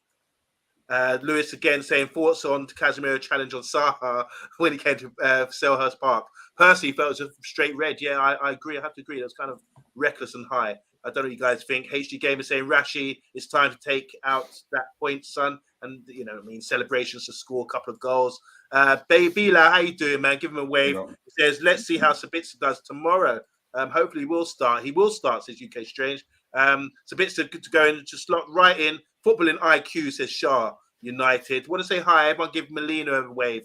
[SPEAKER 2] Lewis again saying thoughts on Casemiro challenge on Saha when he came to Selhurst Park. Percy felt it was a straight red. Yeah, I agree. I have to agree. That was kind of reckless and high. I don't know what you guys think. HD Gamer saying, Rashi, it's time to take out that point, son. And, you know, I mean, celebrations to score a couple of goals. Babila, how you doing, man? Give him a wave. He says, let's see how Sabitzer does tomorrow. Hopefully he will start. He will start, says UK Strange. Sabitzer good to go in, to slot right in. Football in IQ, says Shah United. Want to say hi. Everyone give Melina a wave.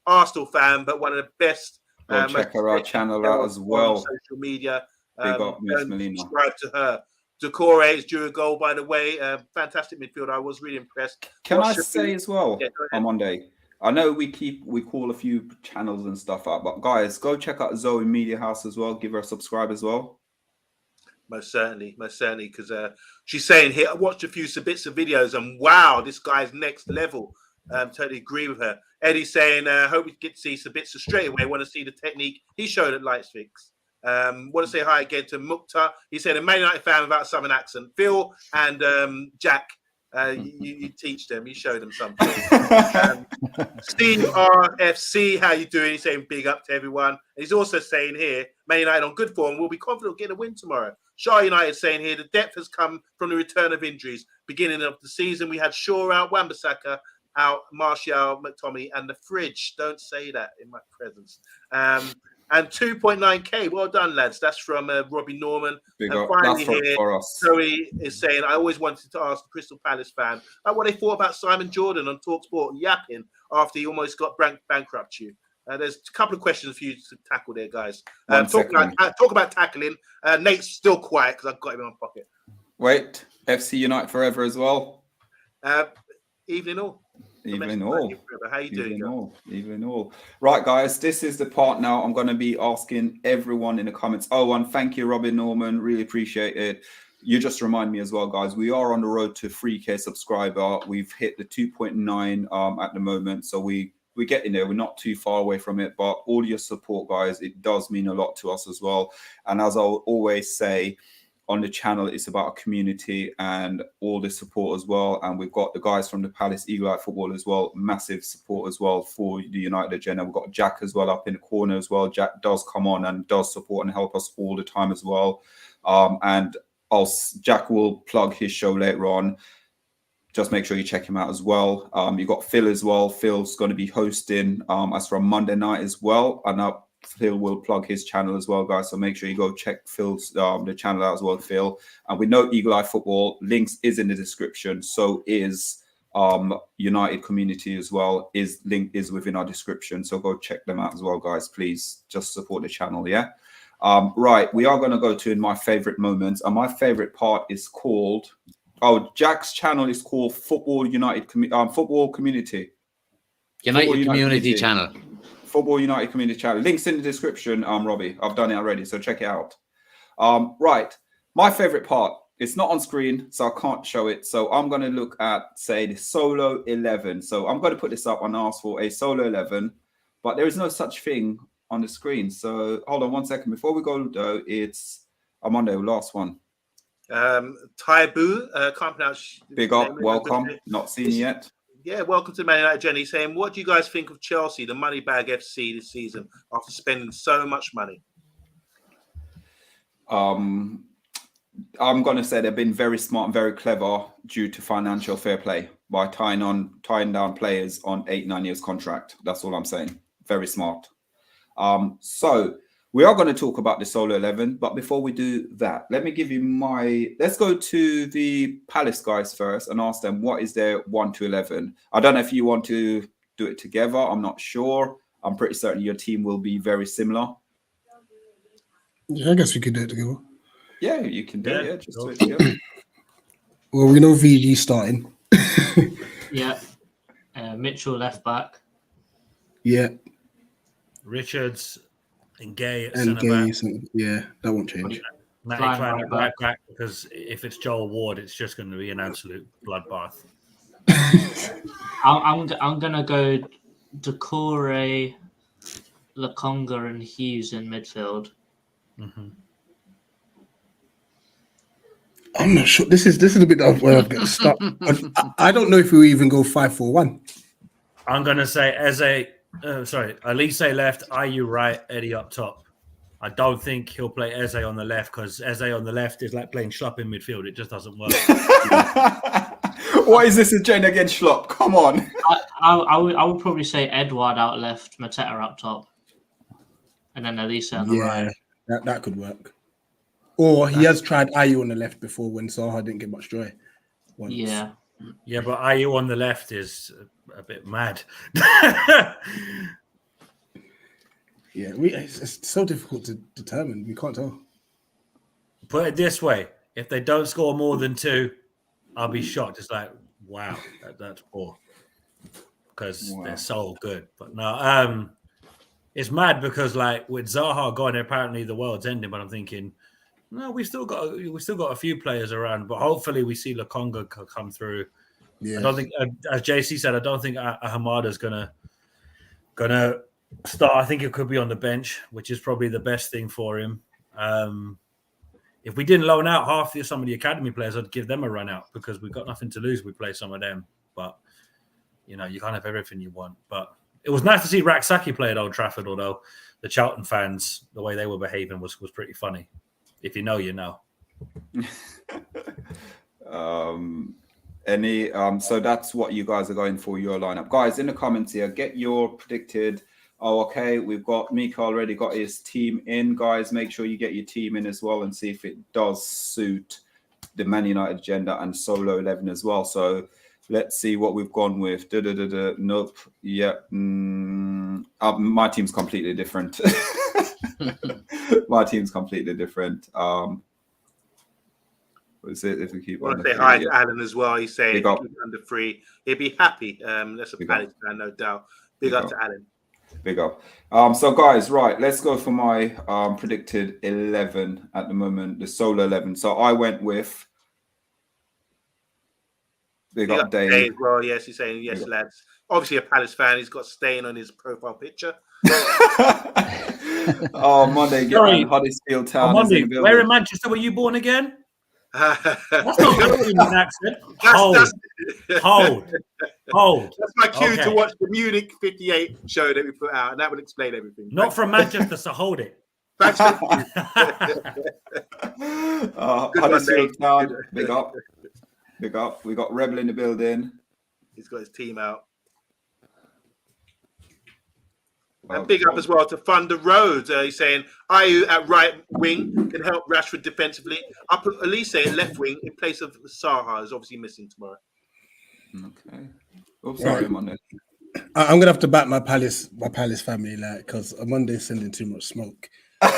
[SPEAKER 2] Arsenal fan, but one of the best.
[SPEAKER 1] Check her channel out as well.
[SPEAKER 2] Social media.
[SPEAKER 1] Big up, Miss Melina.
[SPEAKER 2] Subscribe to her. Decore is due a goal, by the way. Fantastic midfielder. I was really impressed.
[SPEAKER 1] Can I say as well, on Monday? I know we call a few channels and stuff out, but guys, go check out Zoe Media House as well. Give her a subscribe as well.
[SPEAKER 2] Most certainly, because she's saying here, I watched a few bits of videos, and wow, this guy's next level. Totally agree with her. Eddie's saying, hope we get to see Sabitzer straight away. Want to see the technique he showed at Leipzig. Want to say hi again to Mukhtar. He said, a Man United fan without a Southern accent. Phil and Jack, you teach them. You show them something. Steve RFC, how you doing? He's saying big up to everyone. And he's also saying here, Man United on good form. We'll be confident we'll get a win tomorrow. Shah United saying here, the depth has come from the return of injuries. Beginning of the season, we had Shaw out, Wan-Bissaka out, Martial, McTominay, and the fridge. Don't say that in my presence. And 2.9K. Well done, lads. That's from Robbie Norman.
[SPEAKER 1] Big
[SPEAKER 2] and
[SPEAKER 1] up.
[SPEAKER 2] finally
[SPEAKER 1] That's
[SPEAKER 2] here,
[SPEAKER 1] for us.
[SPEAKER 2] Zoe is saying, I always wanted to ask the Crystal Palace fan what they thought about Simon Jordan on TalkSport yapping after he almost got bankrupt you. There's a couple of questions for you to tackle there, guys. Talk about tackling. Nate's still quiet because I've got him in my pocket.
[SPEAKER 1] Wait, FC United forever as well.
[SPEAKER 2] Evening all.
[SPEAKER 1] Evening all.
[SPEAKER 2] How you doing?
[SPEAKER 1] Evening all. Right, guys, this is the part now. I'm going to be asking everyone in the comments. Oh, and thank you, Robin Norman. Really appreciate it. You just remind me as well, guys. We are on the road to 3K subscriber. We've hit the 2.9 at the moment, so we're getting there. We're not too far away from it, but all your support, guys, it does mean a lot to us as well. And as I'll always say, on the channel, it's about a community and all the support as well. And we've got the guys from the Palace Eagle Eye Football as well, massive support as well for the United agenda. We've got Jack as well up in the corner as well. Jack does come on and does support and help us all the time as well. And Jack will plug his show later on. Just make sure you check him out as well. You've got Phil as well. Phil's going to be hosting as from Monday night as well. And Phil will plug his channel as well, guys. So make sure you go check Phil's the channel out as well, Phil. And we know Eagle Eye Football links is in the description. So is United Community as well. Link is within our description. So go check them out as well, guys. Please just support the channel. Yeah. Right. We are going to go to my favorite moments, and my favorite part is called. Oh, Jack's channel is called Football United Football Community.
[SPEAKER 3] United Community Channel.
[SPEAKER 1] Football United Community Channel. Links in the description, Robbie. I've done it already, so check it out. Right. My favorite part. It's not on screen, so I can't show it. So I'm going to look at, say, the Solo 11. So I'm going to put this up and ask for a Solo 11, but there is no such thing on the screen. So hold on 1 second. Before we go, though, I'm on the last one.
[SPEAKER 2] Taibu, can't pronounce.
[SPEAKER 1] Big up, welcome. Not seen yet.
[SPEAKER 2] Yeah, welcome to Man United, Jenny. Saying, what do you guys think of Chelsea, the money bag FC this season, after spending so much money?
[SPEAKER 1] I'm going to say they've been very smart and very clever due to financial fair play by tying down players on 8-9 years contract. That's all I'm saying. Very smart. So we are going to talk about the Solo 11, but before we do that, let me give you let's go to the Palace guys first and ask them what is their 1 to 11. I don't know if you want to do it together. I'm not sure. I'm pretty certain your team will be very similar.
[SPEAKER 8] Yeah, I guess we could do it together.
[SPEAKER 1] Yeah, you can do it. Yeah, just do it together.
[SPEAKER 8] Well, we know VG starting.
[SPEAKER 7] Yeah. Mitchell left back.
[SPEAKER 8] Yeah.
[SPEAKER 6] Richards and Gay at
[SPEAKER 8] And
[SPEAKER 6] centre
[SPEAKER 8] Gay,
[SPEAKER 6] back.
[SPEAKER 8] yeah, that won't change.
[SPEAKER 6] Matty
[SPEAKER 7] Flying
[SPEAKER 6] Klein
[SPEAKER 7] right
[SPEAKER 6] at right back, because if it's Joel Ward, it's just going to be an absolute bloodbath.
[SPEAKER 7] I'm gonna go Decore, Lakonga, and Hughes in midfield.
[SPEAKER 6] Mm-hmm.
[SPEAKER 8] I'm not sure. This is a bit of where I've got stuck. I don't know if we even go 5-4-1.
[SPEAKER 6] I'm going to say Elise left, IU right, Eddie up top. I don't think he'll play Eze on the left because Eze on the left is like playing Schlupp in midfield. It just doesn't work.
[SPEAKER 1] What is this agenda against Schlupp? Come on.
[SPEAKER 7] I would probably say Edouard out left, Mateta up top, and then Elise on the right.
[SPEAKER 8] That could work. Or he has tried Ayew on the left before when Zaha didn't get much joy. Once.
[SPEAKER 7] Yeah.
[SPEAKER 6] Yeah, but Ayew on the left is a bit mad.
[SPEAKER 8] Yeah, it's so difficult to determine. We can't tell.
[SPEAKER 6] Put it this way: if they don't score more than 2, I'll be shocked. It's like, wow, that's poor because they're so good. But no, it's mad because like with Zaha gone, apparently the world's ending. But I'm thinking, no, we still got a few players around. But hopefully we see Lokonga come through.
[SPEAKER 8] Yeah.
[SPEAKER 6] I don't think, as JC said, I don't think Hamada's gonna start. I think it could be on the bench, which is probably the best thing for him. If we didn't loan out some of the academy players, I'd give them a run out because we've got nothing to lose. We play some of them, but you can't have everything you want. But it was nice to see Raksaki play at Old Trafford, although the Charlton fans, the way they were behaving was pretty funny. If you know, you know.
[SPEAKER 1] So that's what you guys are going for your lineup, guys. In the comments here, get your predicted. Oh, okay. We've got Mika already got his team in, guys. Make sure you get your team in as well and see if it does suit the Man United agenda and solo 11 as well. So let's see what we've gone with. Nope. Yeah. My team's completely different. My team's completely different. What is it? If we keep
[SPEAKER 2] I want to say hi to Alan as well. He's saying under 3, he'd be happy. That's a Palace fan, no doubt. Big up to Alan.
[SPEAKER 1] Big up. So guys, right, let's go for my predicted 11 at the moment, the solo 11. So I went with big up Dave.
[SPEAKER 2] Well, yes, he's saying yes, lads. Obviously a Palace fan. He's got Stain on his profile picture.
[SPEAKER 1] Monday, Huddersfield Town.
[SPEAKER 6] Monday, where in Manchester were you born again? That's not good in an accent. Hold.
[SPEAKER 2] That's my cue to watch the Munich 58 show that we put out, and that would explain everything.
[SPEAKER 6] Not from Manchester, so hold it.
[SPEAKER 2] Thanks.
[SPEAKER 1] Huddersfield Town, big up. Big up. We got Rebel in the building.
[SPEAKER 2] He's got his team out. And big up as well to Thunder Roads. He's saying Ayew at right wing can help Rashford defensively. I'll put Elise at left wing in place of Zaha, who's obviously missing tomorrow.
[SPEAKER 1] Okay. Oh, sorry, Monday.
[SPEAKER 8] I'm gonna have to back my Palace family, like, because Monday's sending too much smoke. So,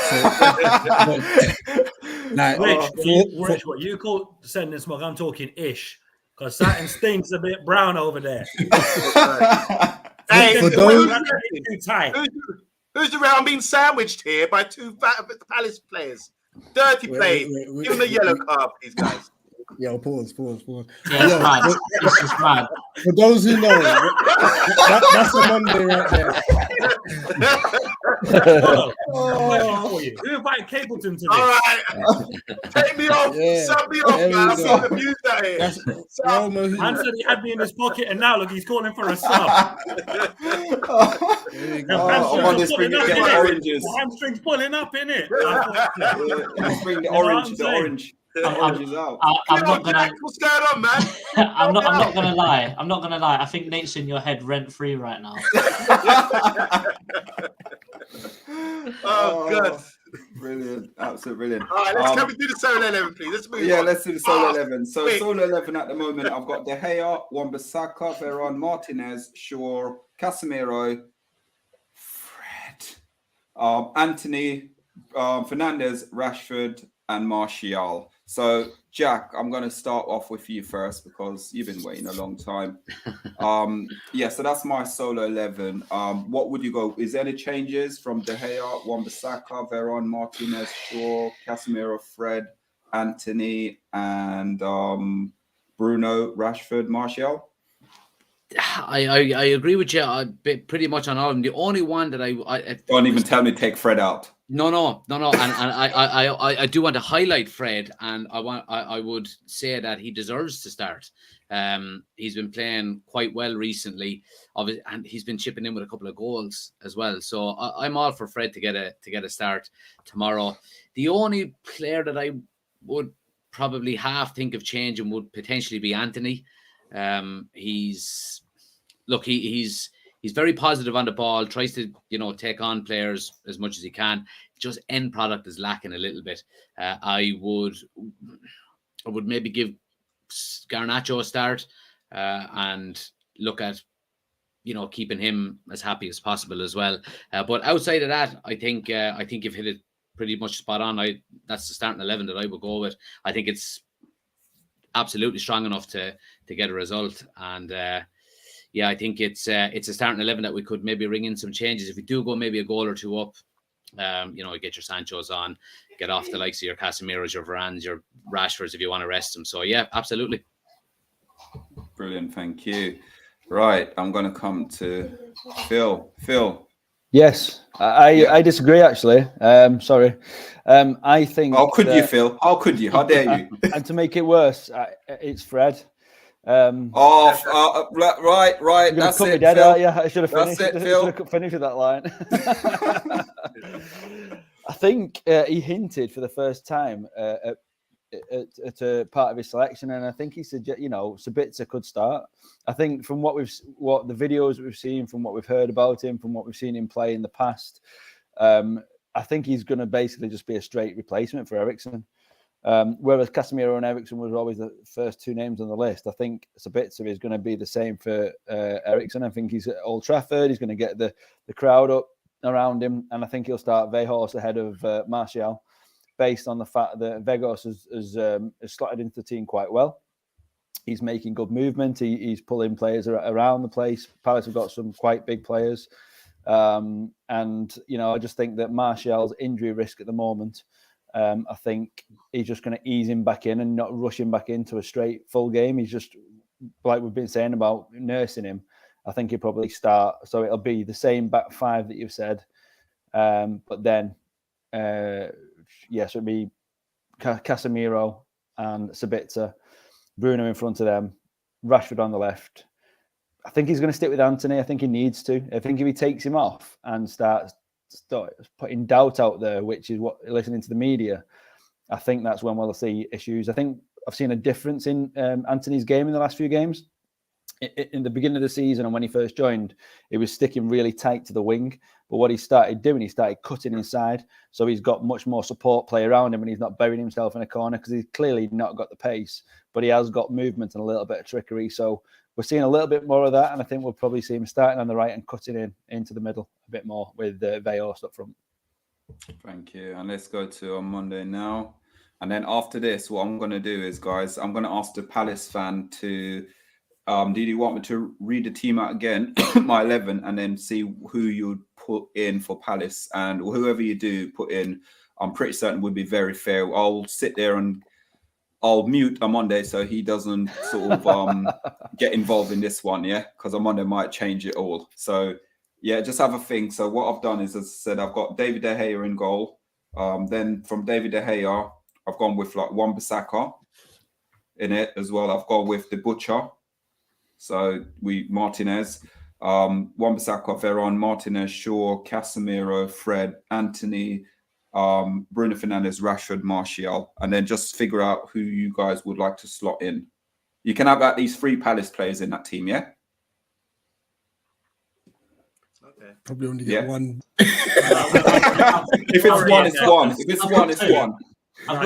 [SPEAKER 6] Rich, what you call sending smoke? I'm talking ish, because something stinks a bit brown over there.
[SPEAKER 2] Hey,
[SPEAKER 8] for those,
[SPEAKER 2] who's around? I'm being sandwiched here by 2 Palace players. Dirty play. Give them a yellow card, these guys.
[SPEAKER 8] Yeah, pause.
[SPEAKER 7] Yeah, mad. This is mad.
[SPEAKER 8] For those who know, that's a Monday right there.
[SPEAKER 6] Who invited Capleton to this?
[SPEAKER 2] All right. Take me off. Sub me off, man. I'm getting abused out here.
[SPEAKER 6] Man said he had me in his pocket, and now look, he's calling for a sub.
[SPEAKER 1] Oranges.
[SPEAKER 6] The hamstring's pulling up, innit?
[SPEAKER 1] Bring the orange.
[SPEAKER 7] I'm not gonna.
[SPEAKER 2] What's going on, man?
[SPEAKER 7] I'm not gonna lie. I think Nate's in your head rent free right now.
[SPEAKER 2] Oh God!
[SPEAKER 1] Brilliant, absolutely brilliant.
[SPEAKER 2] All right, can we do the solo 11, please? Let's move on.
[SPEAKER 1] Let's do the solo 11. So solo 11 at the moment, I've got De Gea, Wan-Bissaka, Veron, Martinez, Shaw, Casemiro, Fred, Anthony, Fernandez, Rashford, and Martial. So, Jack, I'm going to start off with you first because you've been waiting a long time. So that's my solo 11. What would you go? Is there any changes from De Gea, Wan-Bissaka, Veron, Martinez, Shaw, Casemiro, Fred, Anthony, and Bruno, Rashford, Martial?
[SPEAKER 3] I agree with you pretty much on all of them. The only one that I
[SPEAKER 1] don't even tell me take Fred out.
[SPEAKER 3] No, and I do want to highlight Fred, and I would say that he deserves to start. He's been playing quite well recently, and he's been chipping in with a couple of goals as well. So I'm all for Fred to get a start tomorrow. The only player that I would probably half think of changing would potentially be Anthony. He's very positive on the ball, tries to, take on players as much as he can. Just end product is lacking a little bit. I would maybe give Garnacho a start and look at, keeping him as happy as possible as well. But outside of that, I think you've hit it pretty much spot on. That's the starting 11 that I would go with. I think it's absolutely strong enough to get a result. And I think it's a starting 11 that we could maybe ring in some changes. If we do go maybe a goal or two up, get your Sanchos on, get off the likes of your Casemiros, your Varans, your Rashfords if you want to rest them. So yeah, absolutely.
[SPEAKER 1] Brilliant, thank you. Right, I'm going to come to Phil. Phil.
[SPEAKER 4] Yes, I disagree actually. Sorry. I think.
[SPEAKER 1] How could you, Phil? How could you? How dare you?
[SPEAKER 4] And to make it worse, it's Fred.
[SPEAKER 1] Right.
[SPEAKER 4] You're
[SPEAKER 1] That's
[SPEAKER 4] cut
[SPEAKER 1] it,
[SPEAKER 4] me dead,
[SPEAKER 1] Phil.
[SPEAKER 4] aren't you? I should have finished.
[SPEAKER 1] That's it, Phil.
[SPEAKER 4] Should have finished with that line. I think he hinted for the first time at a part of his selection, and I think he said, Sabitzer could start. I think from what the videos we've seen, from what we've heard about him, from what we've seen him play in the past, I think he's going to basically just be a straight replacement for Eriksen. Whereas Casemiro and Eriksen was always the first two names on the list, I think Sabitzer is going to be the same for Eriksen. I think he's at Old Trafford. He's going to get the crowd up around him, and I think he'll start Weghorst ahead of Martial, based on the fact that Weghorst has slotted into the team quite well. He's making good movement. He's pulling players around the place. Palace have got some quite big players. And, I just think that Martial's injury risk at the moment, I think he's just going to ease him back in and not rush him back into a straight full game. He's just, like we've been saying about nursing him, I think he'll probably start. So it'll be the same back five that you've said. But then, so it'll be Casemiro and Sabitzer, Bruno in front of them, Rashford on the left. I think he's going to stick with Anthony. I think he needs to. I think if he takes him off and starts putting doubt out there, which is what listening to the media, I think that's when we'll see issues. I think I've seen a difference in Anthony's game in the last few games. In the beginning of the season and when he first joined, he was sticking really tight to the wing. But what he started doing, he started cutting inside. So he's got much more support play around him and he's not burying himself in a corner because he's clearly not got the pace, but he has got movement and a little bit of trickery. So we're seeing a little bit more of that. And I think we'll probably see him starting on the right and cutting into the middle a bit more with Weghorst up front.
[SPEAKER 1] Thank you. And let's go to OMONDI now. And then after this, what I'm going to do is, guys, I'm going to ask the Palace fan to... do you want me to read the team out again, my 11, and then see who you would put in for Palace? And whoever you do put in, I'm pretty certain would be very fair. I'll sit there and I'll mute OMONDI so he doesn't sort of get involved in this one, yeah? Because OMONDI might change it all. So, yeah, just have a think. So what I've done is, as I said, I've got David De Gea in goal. Then from David De Gea, I've gone with like Wan-Bissaka in it as well. I've gone with the Butcher. So Martinez, Wan-Bissaka, Veron, Martinez, Shaw, Casemiro, Fred, Anthony, Bruno Fernandes, Rashford, Martial, and then just figure out who you guys would like to slot in. You can have at least 3 Palace players in that team, yeah?
[SPEAKER 2] Okay.
[SPEAKER 8] Probably only get one.
[SPEAKER 1] If it's one, it's one. If it's one, it's one.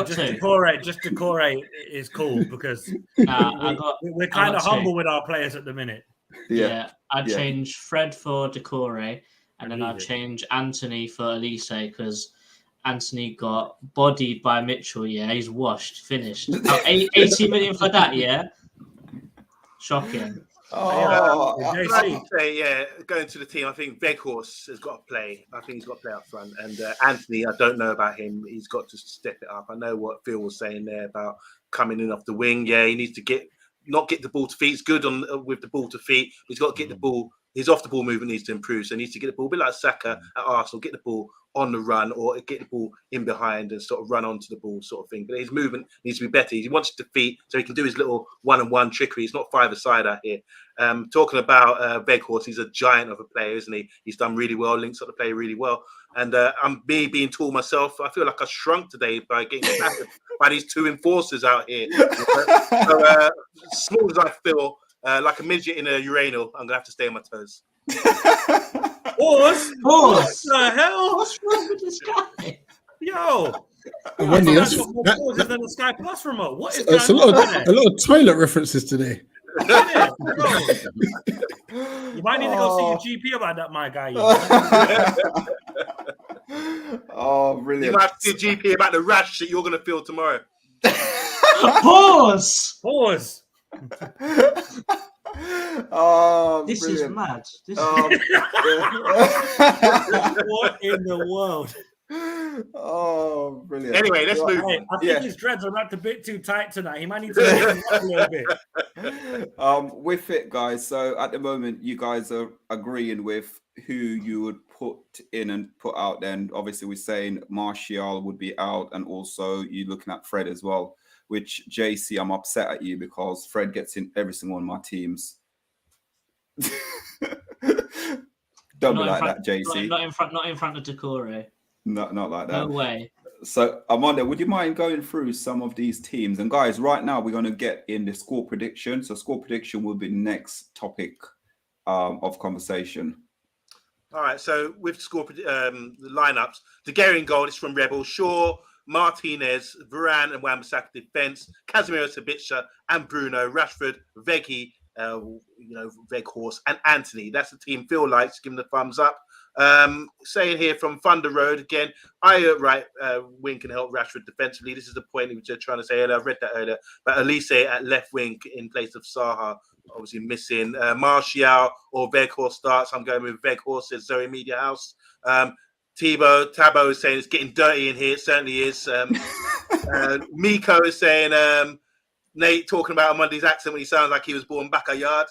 [SPEAKER 6] Just Decore is cool because we're kind of humble with our players at the minute.
[SPEAKER 7] Yeah, I'd change Fred for Decore, and then I'd change Anthony for Elise because Anthony got bodied by Mitchell. Yeah, he's washed, finished. 80 million for that. Yeah, shocking.
[SPEAKER 2] I'd like to say, going to the team, I think Weghorst has got to play. I think he's got to play up front. And Anthony, I don't know about him. He's got to step it up. I know what Phil was saying there about coming in off the wing. Yeah, he needs to not get the ball to feet. He's good with the ball to feet. He's got to get the ball his off the ball movement needs to improve. So he needs to get the ball, a bit like Saka at Arsenal, get the ball on the run or get the ball in behind and sort of run onto the ball sort of thing. But his movement needs to be better. He wants to defeat so he can do his little one-on-one trickery. He's not five-a-side out here. Talking about Weghorst, he's a giant of a player, isn't he? He's done really well, links up the play really well. And I'm me being tall myself, I feel like I shrunk today by getting battered by these two enforcers out here. So, small as I feel, like a midget in a urinal, I'm going to have to stay on my toes.
[SPEAKER 6] Pause. What the hell?
[SPEAKER 7] What's wrong with this guy?
[SPEAKER 6] Yo.
[SPEAKER 8] Wendy,
[SPEAKER 6] That's got more pauses than the Sky Plus remote. What is
[SPEAKER 8] that's
[SPEAKER 6] going on?
[SPEAKER 8] a lot of toilet references today.
[SPEAKER 6] You might need to go see your GP about that, my guy.
[SPEAKER 1] Oh, brilliant.
[SPEAKER 2] You might have to see a GP about the rash that you're going to feel tomorrow.
[SPEAKER 7] Pause.
[SPEAKER 1] Oh,
[SPEAKER 7] This
[SPEAKER 1] brilliant.
[SPEAKER 7] is mad. This
[SPEAKER 6] What in the world?
[SPEAKER 1] Oh, brilliant.
[SPEAKER 2] Anyway, let's move
[SPEAKER 6] Hey,
[SPEAKER 2] on.
[SPEAKER 6] I think his dreads are wrapped a bit too tight tonight. He might need to make them up a little bit.
[SPEAKER 1] With it, guys. So at the moment, you guys are agreeing with who you would put in and put out. Then obviously we're saying Martial would be out, and also you're looking at Fred as well. Which JC, I'm upset at you because Fred gets in every single one of my teams. Don't be like that, JC.
[SPEAKER 7] Not in front of Decore.
[SPEAKER 1] Not like that.
[SPEAKER 7] No way.
[SPEAKER 1] So, Amanda, would you mind going through some of these teams? And guys, right now we're going to get in the score prediction. So, score prediction will be next topic of conversation.
[SPEAKER 2] All right, so with the lineups, De Gea in goal is from Rebel, Shaw, Martinez, Varane and Wan-Bissaka defense, Casemiro, Sabitzer and Bruno, Rashford, Veggie, Weghorst and Anthony. That's the team Phil likes. Give him the thumbs up. Saying here from Thunder Road again, right wing can help Rashford defensively. This is the point we were trying to say earlier. I've read that earlier. But Elise at left wing in place of Saha, obviously missing. Martial or Weghorst starts. I'm going with Weghorst, says Zoe Media House. Tabo is saying it's getting dirty in here. It certainly is. Miko is saying Nate talking about Mondi's accent when he sounds like he was born back a yard.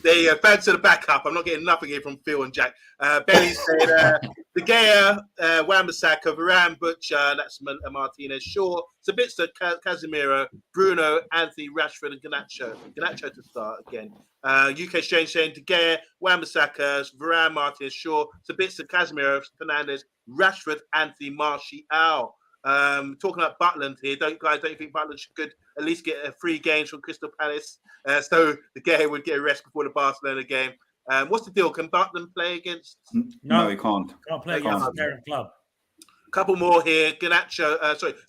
[SPEAKER 2] There you go. Thanks for the backup. I'm not getting nothing here from Phil and Jack. Benny said De Gea, Wan-Bissaka, Varane, Butcher, that's Martinez, Shaw, Sabitzer, Casemiro, Bruno, Anthony, Rashford, and Garnacho. Garnacho to start again. UK Exchange saying De Gea, Wan-Bissaka, Varane, Martinez, Shaw, Sabitzer, Casemiro, Fernandes, Rashford, Anthony, Martial. Talking about Butland here, don't you think Butland should at least get 3 games from Crystal Palace? So De Gea would get a rest before the Barcelona game. What's the deal? Can Butland play against?
[SPEAKER 1] No, he can't.
[SPEAKER 6] Can't play against the parent club.
[SPEAKER 2] A couple more here.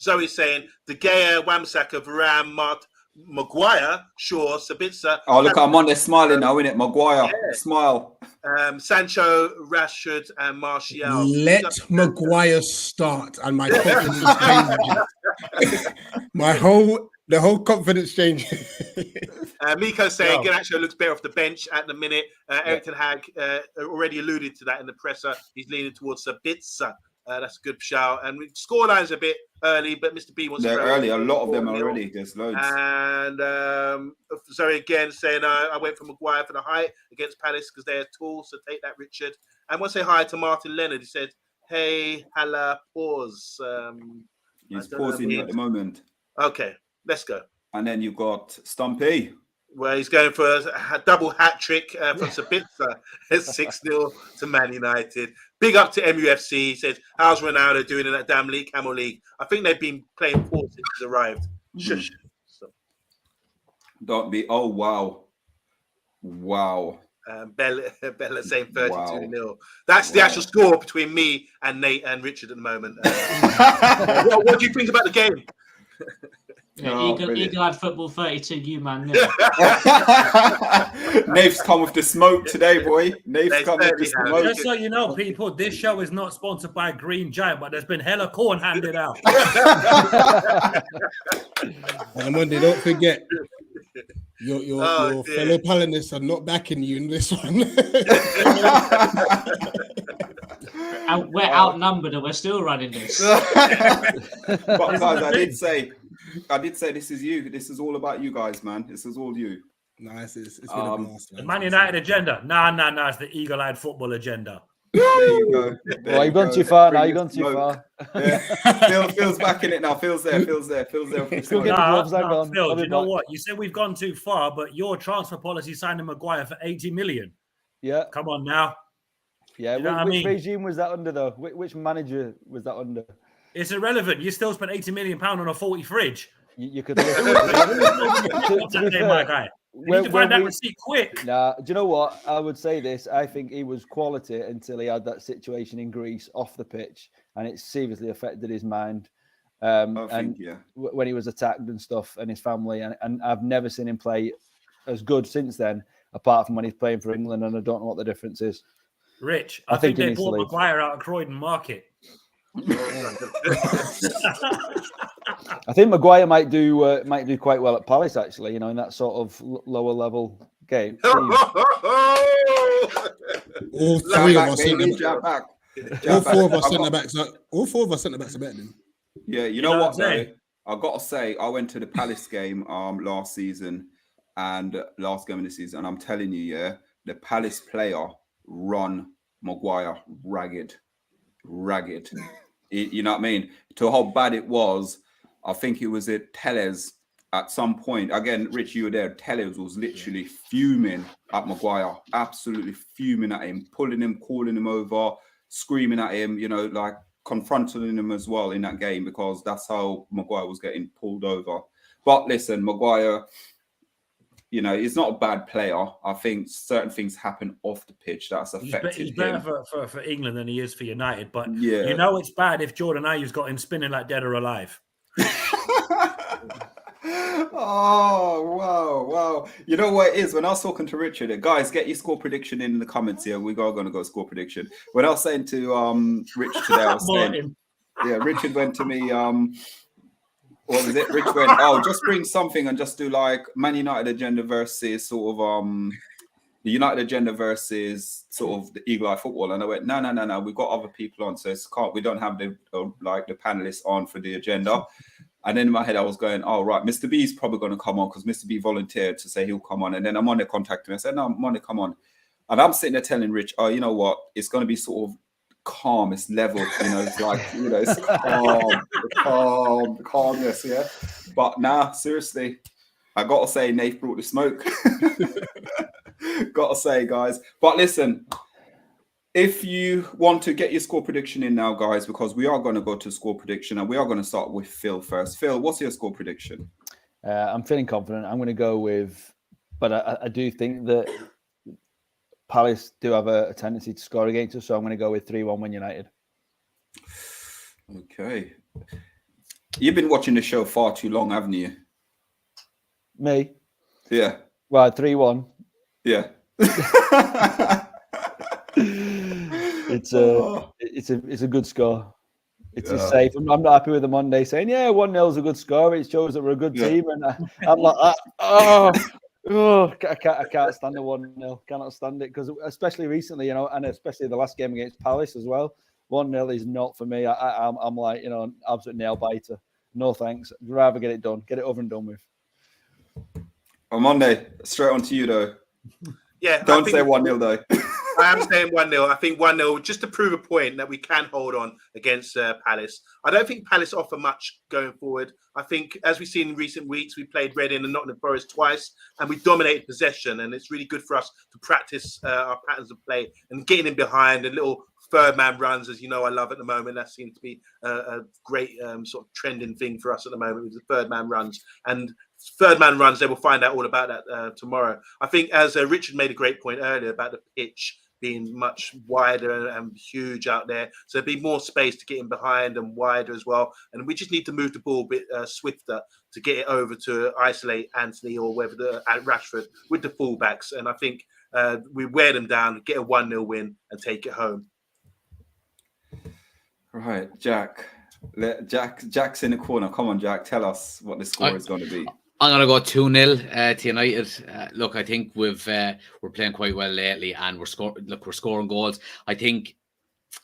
[SPEAKER 2] Zoe's saying De Gea, Wan-Bissaka, Varane, Maguire, Shaw, Sabitzer.
[SPEAKER 1] Oh, look, I'm on there smiling now, innit? Maguire,
[SPEAKER 2] Yeah.
[SPEAKER 1] smile.
[SPEAKER 2] Sancho, Rashford, and Martial.
[SPEAKER 8] Let Maguire start, and my confidence changes. The whole confidence changes.
[SPEAKER 2] Miko saying Garnacho looks better off the bench at the minute. Eric Ten Hag already alluded to that in the presser. He's leaning towards Sabitzer. That's a good shout. And scoreline's a bit early, but Mr. B wants to.
[SPEAKER 1] They're early. A lot of them are already. There's loads.
[SPEAKER 2] And sorry again, saying I went for Maguire for the height against Palace because they're tall. So take that, Richard. And want to say hi to Martin Leonard. He said, "Hey, halla, pause."
[SPEAKER 1] He's pausing at the moment.
[SPEAKER 2] Okay, let's go.
[SPEAKER 1] And then you've got Stumpy.
[SPEAKER 2] Well, he's going for a double hat trick from Sabitzer. 6-0 to Man United. Big up to MUFC. He says, how's Ronaldo doing in that damn league, Camel League? I think they've been playing poor since he's arrived. Shush. So.
[SPEAKER 1] Don't be. Oh, wow. Wow.
[SPEAKER 2] Bella saying 32-0. That's the actual score between me and Nate and Richard at the moment. What do you think about the game?
[SPEAKER 7] Eagle-eyed football 32, you man.
[SPEAKER 1] Nave's come with the smoke today, boy. Nave's come with the smoke.
[SPEAKER 6] Just so you know, people, this show is not sponsored by Green Giant, but there's been hella corn handed out.
[SPEAKER 8] And Monday, don't forget, your fellow Palanists are not backing you in this one.
[SPEAKER 7] And we're outnumbered and we're still running this.
[SPEAKER 1] But guys, I did say this is you. This is all about you guys, man. This is all you.
[SPEAKER 8] Nice. It's been a blast.
[SPEAKER 6] The Man United agenda. Nah. It's the eagle-eyed football agenda.
[SPEAKER 1] There you go.
[SPEAKER 4] Well, you've gone too far now. You've gone too far.
[SPEAKER 1] Yeah. Phil's back in it now. Phil's there.
[SPEAKER 4] Go get the
[SPEAKER 6] Phil,
[SPEAKER 4] gloves,
[SPEAKER 6] you know what? You said we've gone too far, but your transfer policy signed Maguire for 80 million.
[SPEAKER 4] Yeah.
[SPEAKER 6] Come on now.
[SPEAKER 4] Yeah.
[SPEAKER 6] You know what I
[SPEAKER 4] Which
[SPEAKER 6] mean?
[SPEAKER 4] regime was that under, though? Which manager was that under?
[SPEAKER 6] It's irrelevant. You still spent 80 million pound on a 40 fridge.
[SPEAKER 4] You could.
[SPEAKER 6] What's that name, my guy? You need to find that receipt quick.
[SPEAKER 4] Nah, do you know what? I would say this. I think he was quality until he had that situation in Greece off the pitch, and it seriously affected his mind. When he was attacked and stuff, and his family, and I've never seen him play as good since then, apart from when he's playing for England, and I don't know what the difference is.
[SPEAKER 6] Rich, I think they bought Maguire out of Croydon Market.
[SPEAKER 4] I think Maguire might do quite well at Palace, actually. You know, in that sort of lower level game.
[SPEAKER 8] All three of us all four of us centre backs are better than.
[SPEAKER 1] Yeah, you know what though? I gotta say, I went to the Palace game last season and last game of the season, and I'm telling you, yeah, the Palace player run Maguire ragged. You know what I mean? To how bad it was, I think it was at Tellez at some point. Again, Rich, you were there. Tellez was literally fuming at Maguire, absolutely fuming at him, pulling him, calling him over, screaming at him, you know, like confronting him as well in that game, because that's how Maguire was getting pulled over. But listen, Maguire, you know, he's not a bad player. I think certain things happen off the pitch that's affected him.
[SPEAKER 6] He's better for England than he is for United. But
[SPEAKER 1] yeah,
[SPEAKER 6] you know it's bad if Jordan Ayew's got him spinning like dead or alive.
[SPEAKER 1] Oh, wow. You know what it is? When I was talking to Richard, guys, get your score prediction in the comments here. We are going to go score prediction. When I was saying to Rich today, I was saying, yeah, Richard went to me, what was it? Rich went, oh, just bring something and just do like Man United agenda versus sort of the United agenda versus sort of the Eagle Eye football. And I went, no, we've got other people on, so we don't have the like the panelists on for the agenda. And then in my head, I was going, oh, right, Mr. B's probably going to come on because Mr. B volunteered to say he'll come on. And then I'm on there contacting him. I said, no, I'm on there, come on. And I'm sitting there telling Rich, oh, you know what? It's going to be sort of calm, it's level, you know, it's like, you know, it's calmness, yeah. But nah, seriously, I got to say, Nath brought the smoke. Got to say, guys. But listen, if you want to get your score prediction in now, guys, because we are going to go to score prediction and we are going to start with Phil first. Phil, what's your score prediction?
[SPEAKER 4] I'm feeling confident. I'm going to go with, but I do think that Palace do have a tendency to score against us, so I'm going to go with 3-1 Man United.
[SPEAKER 1] Okay. You've been watching the show far too long, haven't you?
[SPEAKER 4] Me?
[SPEAKER 1] Yeah.
[SPEAKER 4] Right, 3-1.
[SPEAKER 1] Yeah.
[SPEAKER 4] It's a good score. It's a safe. I'm not happy with the Monday saying, yeah, 1-0 is a good score. It shows that we're a good team. And I'm like, I can't stand the 1-0. Cannot stand it, because especially recently, you know, and especially the last game against Palace as well. 1-0 is not for me. I'm like, you know, an absolute nail biter. No thanks. I'd rather get it done. Get it over and done with.
[SPEAKER 1] On Monday, straight on to you though.
[SPEAKER 2] Yeah.
[SPEAKER 1] Don't say 1-0 though.
[SPEAKER 2] I am saying 1-0. I think 1-0 just to prove a point that we can hold on against Palace. I don't think Palace offer much going forward. I think, as we've seen in recent weeks, we played Reading and Nottingham Forest twice, and we dominated possession. And it's really good for us to practice our patterns of play and getting in behind and little third man runs, as you know, I love at the moment. That seems to be a great sort of trending thing for us at the moment with the third man runs. And third man runs, they will find out all about that tomorrow. I think, as Richard made a great point earlier about the pitch being much wider and huge out there, so there'd be more space to get in behind and wider as well. And we just need to move the ball a bit swifter to get it over to isolate Anthony or whether at Rashford with the fullbacks. And I think we wear them down, get a 1-0 win, and take it home.
[SPEAKER 1] Right, Jack. Jack's in the corner. Come on, Jack. Tell us what the score is going to be.
[SPEAKER 3] I'm going to go 2-0 to United. Look, I think we're playing quite well lately, and we're scoring goals. I think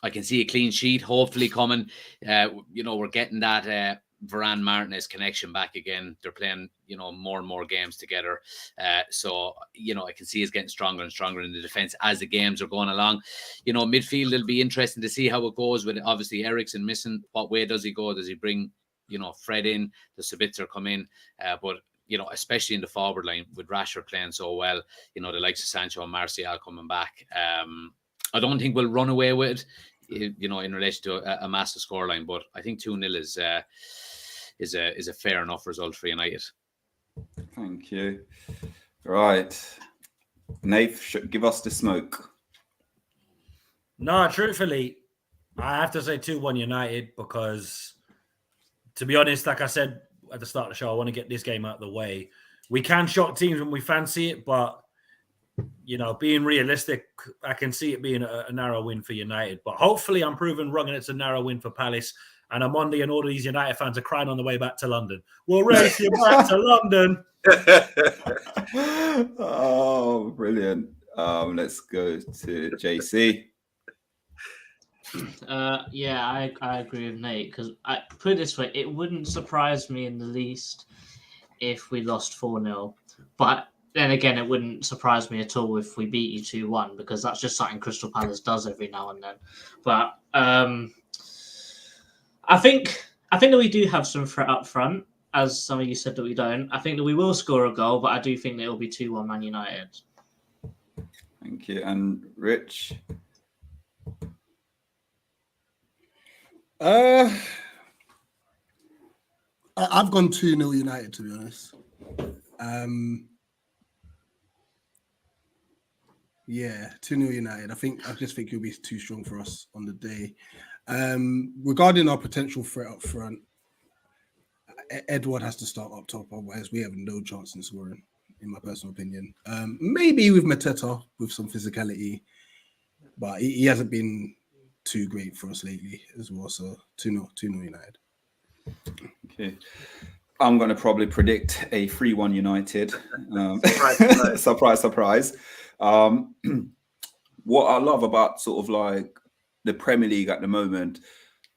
[SPEAKER 3] I can see a clean sheet hopefully coming. You know, we're getting that Varane Martinez connection back again. They're playing, you know, more and more games together. So, you know, I can see it's getting stronger and stronger in the defense as the games are going along. You know, midfield, it'll be interesting to see how it goes with obviously Eriksen missing. What way does he go? Does he bring, you know, Fred in? Does Sabitzer come in? But, you know, especially in the forward line with Rashford playing so well, you know, the likes of Sancho and Martial coming back. I don't think we'll run away with it, you know, in relation to a massive scoreline, but I think 2-0 is a fair enough result for United.
[SPEAKER 1] Thank you. Right. Nath, give us the smoke.
[SPEAKER 6] No, truthfully, I have to say 2-1 United because, to be honest, like I said at the start of the show, I want to get this game out of the way. We can shock teams when we fancy it, but, you know, being realistic, I can see it being a narrow win for United. But hopefully I'm proving wrong and it's a narrow win for Palace. And OMONDI and all of these United fans are crying on the way back to London. We'll race you back to London.
[SPEAKER 1] Oh, brilliant. Let's go to JC.
[SPEAKER 7] Yeah, I agree with Nate, because I put it this way, it wouldn't surprise me in the least if we lost 4-0. But then again, it wouldn't surprise me at all if we beat you 2-1, because that's just something Crystal Palace does every now and then. But I think that we do have some threat up front, as some of you said that we don't. I think that we will score a goal, but I do think that it'll be 2-1 Man United.
[SPEAKER 1] Thank you. And Rich?
[SPEAKER 8] I've gone 2-0 United, to be honest. Yeah, 2-0 United. I just think it'll be too strong for us on the day. Regarding our potential threat up front, Edward has to start up top, otherwise we have no chance in scoring, in my personal opinion. Maybe with Mateta with some physicality, but he hasn't been too great for us lately as well. So 2-0 United.
[SPEAKER 1] Okay. I'm going to probably predict a 3-1 United. Surprise, surprise. What I love about sort of like the Premier League at the moment,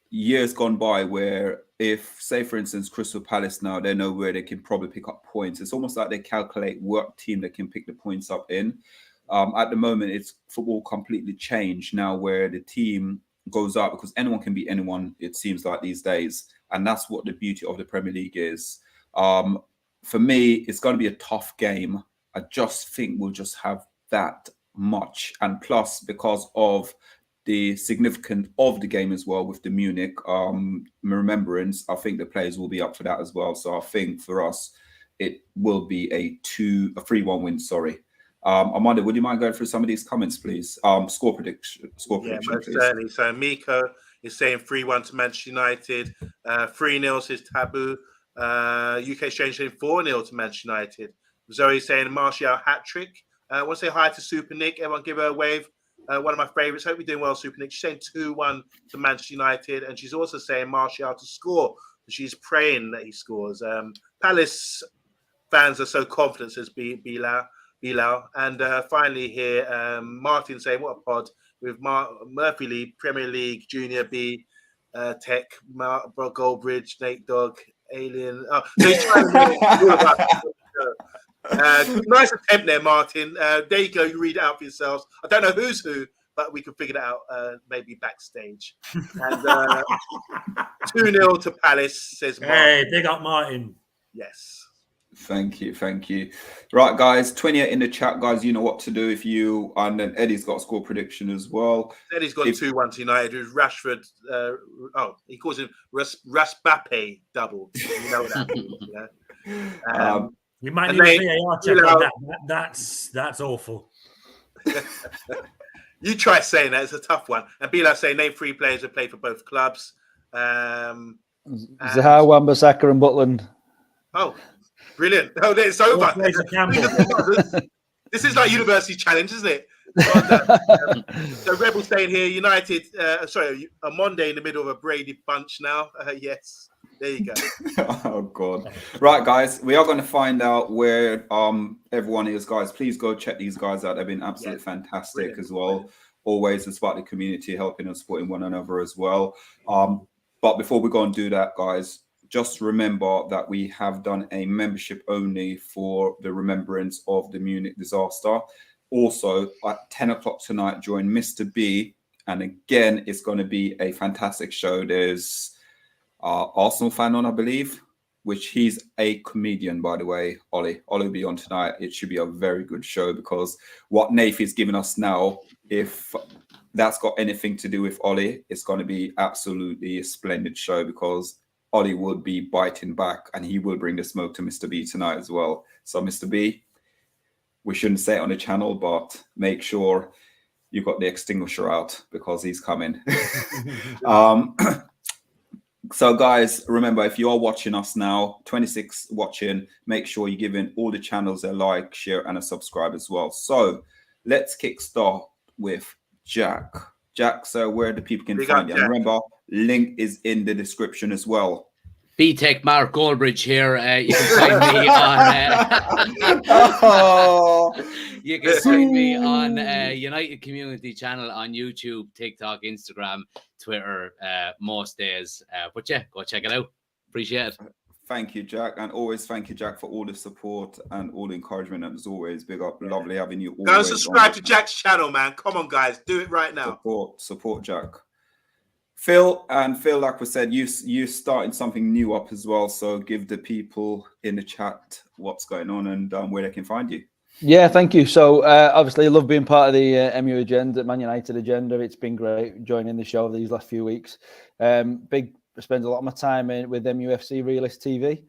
[SPEAKER 1] years gone by where if, say, for instance, Crystal Palace now, they know where they can probably pick up points. It's almost like they calculate what team they can pick the points up in. At the moment, it's football completely changed now where the team goes out because anyone can beat anyone, it seems like these days. And that's what the beauty of the Premier League is. For me, it's going to be a tough game. I just think we'll just have that much. And plus, because of the significance of the game as well with the Munich remembrance, I think the players will be up for that as well. So I think for us, it will be a 3-1 win, sorry. Amanda, would you mind going through some of these comments, please? Score prediction,
[SPEAKER 2] most
[SPEAKER 1] please.
[SPEAKER 2] certainly. So Miko is saying 3-1 to Manchester United. 3-0 says Taboo. UK Exchange saying 4-0 to Manchester United. Zoe saying Martial hat-trick. I want to say hi to Super Nick. Everyone give her a wave. One of my favourites. Hope you're doing well, Super Nick. She's saying 2-1 to Manchester United. And she's also saying Martial to score. She's praying that he scores. Palace fans are so confident, says Bilal. And finally here, Martin saying, what a pod, with Murphy League, Premier League, Junior B, Tech, Goldbridge, Nate Dogg, Alien. Oh, so he's trying to nice attempt there, Martin. There you go. You read it out for yourselves. I don't know who's who, but we can figure it out maybe backstage. And 2-0 to Palace, says Martin.
[SPEAKER 6] Hey, big up Martin.
[SPEAKER 2] Yes.
[SPEAKER 1] Thank you. Right, guys, 28 in the chat, guys. You know what to do if you, and then Eddie's got a score prediction as well.
[SPEAKER 2] Eddie's got 2-1 to United with Rashford. He calls him Raspape double. You know that. Yeah.
[SPEAKER 6] You might need a VAR check on that. That's awful.
[SPEAKER 2] You try saying that. It's a tough one. And Bilal saying name 3 players who play for both clubs.
[SPEAKER 4] Zaha, Wan-Bissaka and Butland.
[SPEAKER 2] Oh, brilliant. Oh, it's over. This is like University Challenge, isn't it? So Rebel staying here. United, a Monday in the middle of a Brady bunch now. Yes. There you go.
[SPEAKER 1] Oh, God. Right, guys, we are going to find out where everyone is, guys. Please go check these guys out. They've been absolutely fantastic as well. Always despite the community helping and supporting one another as well. But before we go and do that, guys, just remember that we have done a membership only for the remembrance of the Munich disaster. Also, at 10 o'clock tonight, join Mr. B. And again, it's going to be a fantastic show. There's Arsenal fan on, I believe, which he's a comedian, by the way, Ollie. Ollie will be on tonight. It should be a very good show because what Nath is giving us now, if that's got anything to do with Ollie, it's going to be absolutely a splendid show because Ollie will be biting back and he will bring the smoke to Mr. B tonight as well. So, Mr. B, we shouldn't say it on the channel, but make sure you got the extinguisher out because he's coming. So, guys, remember, if you are watching us now, 26 watching, make sure you're giving all the channels a like, share, and a subscribe as well. So, let's kickstart with Jack. Jack, so where the people can find you. And remember, link is in the description as well.
[SPEAKER 3] B-Tech Mark Goldbridge here. You can find me on you can find me on United Community Channel on YouTube, TikTok, Instagram, Twitter, most days. But yeah, go check it out. Appreciate it.
[SPEAKER 1] Thank you, Jack, and always thank you, Jack, for all the support and all the encouragement. And as always, big up, lovely having you.
[SPEAKER 2] Go and subscribe to Jack's channel, man. Come on, guys, do it right now.
[SPEAKER 1] Support Jack. Phil, like we said, you starting something new up as well. So give the people in the chat what's going on and where they can find you.
[SPEAKER 4] Yeah, thank you. So obviously, I love being part of the MU agenda, Man United agenda. It's been great joining the show these last few weeks. Spend a lot of my time with MUFC Realist TV.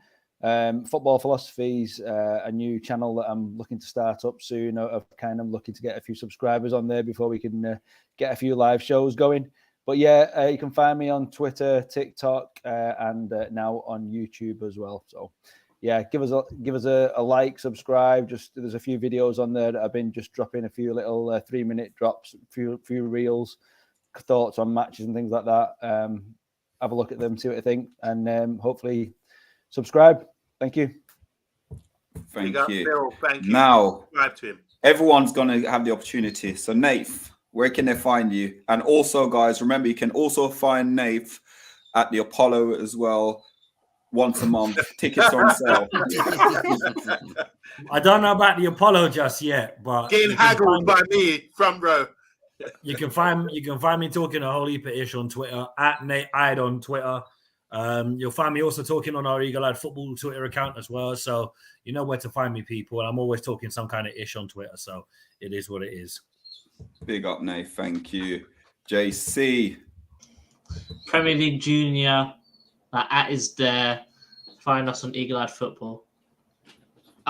[SPEAKER 4] Football Philosophies, a new channel that I'm looking to start up soon. I'm kind of looking to get a few subscribers on there before we can get a few live shows going. But yeah, you can find me on Twitter, TikTok, and now on YouTube as well. So yeah, give us a like, subscribe. Just there's a few videos on there that I've been just dropping a few little 3-minute drops, few reels, thoughts on matches and things like that. Have a look at them, see what you think, and hopefully subscribe. Thank you.
[SPEAKER 1] Thank you.
[SPEAKER 2] Phil, thank you.
[SPEAKER 1] Now,
[SPEAKER 2] subscribe to him.
[SPEAKER 1] Everyone's going to have the opportunity. So, Nath, where can they find you? And also, guys, remember, you can also find Nath at the Apollo as well. Once a month, tickets are on sale.
[SPEAKER 6] I don't know about the Apollo just yet, but
[SPEAKER 2] getting haggled by me front row.
[SPEAKER 6] You can find me talking a whole heap of ish on Twitter at Nate Ide on Twitter. You'll find me also talking on our Eagle Eyed Football Twitter account as well. So you know where to find me, people. And I'm always talking some kind of ish on Twitter. So it is what it is.
[SPEAKER 1] Big up, Nate. Thank you. JC.
[SPEAKER 7] Premier League Junior. That at is there. Find us on Eagle Eyed Football.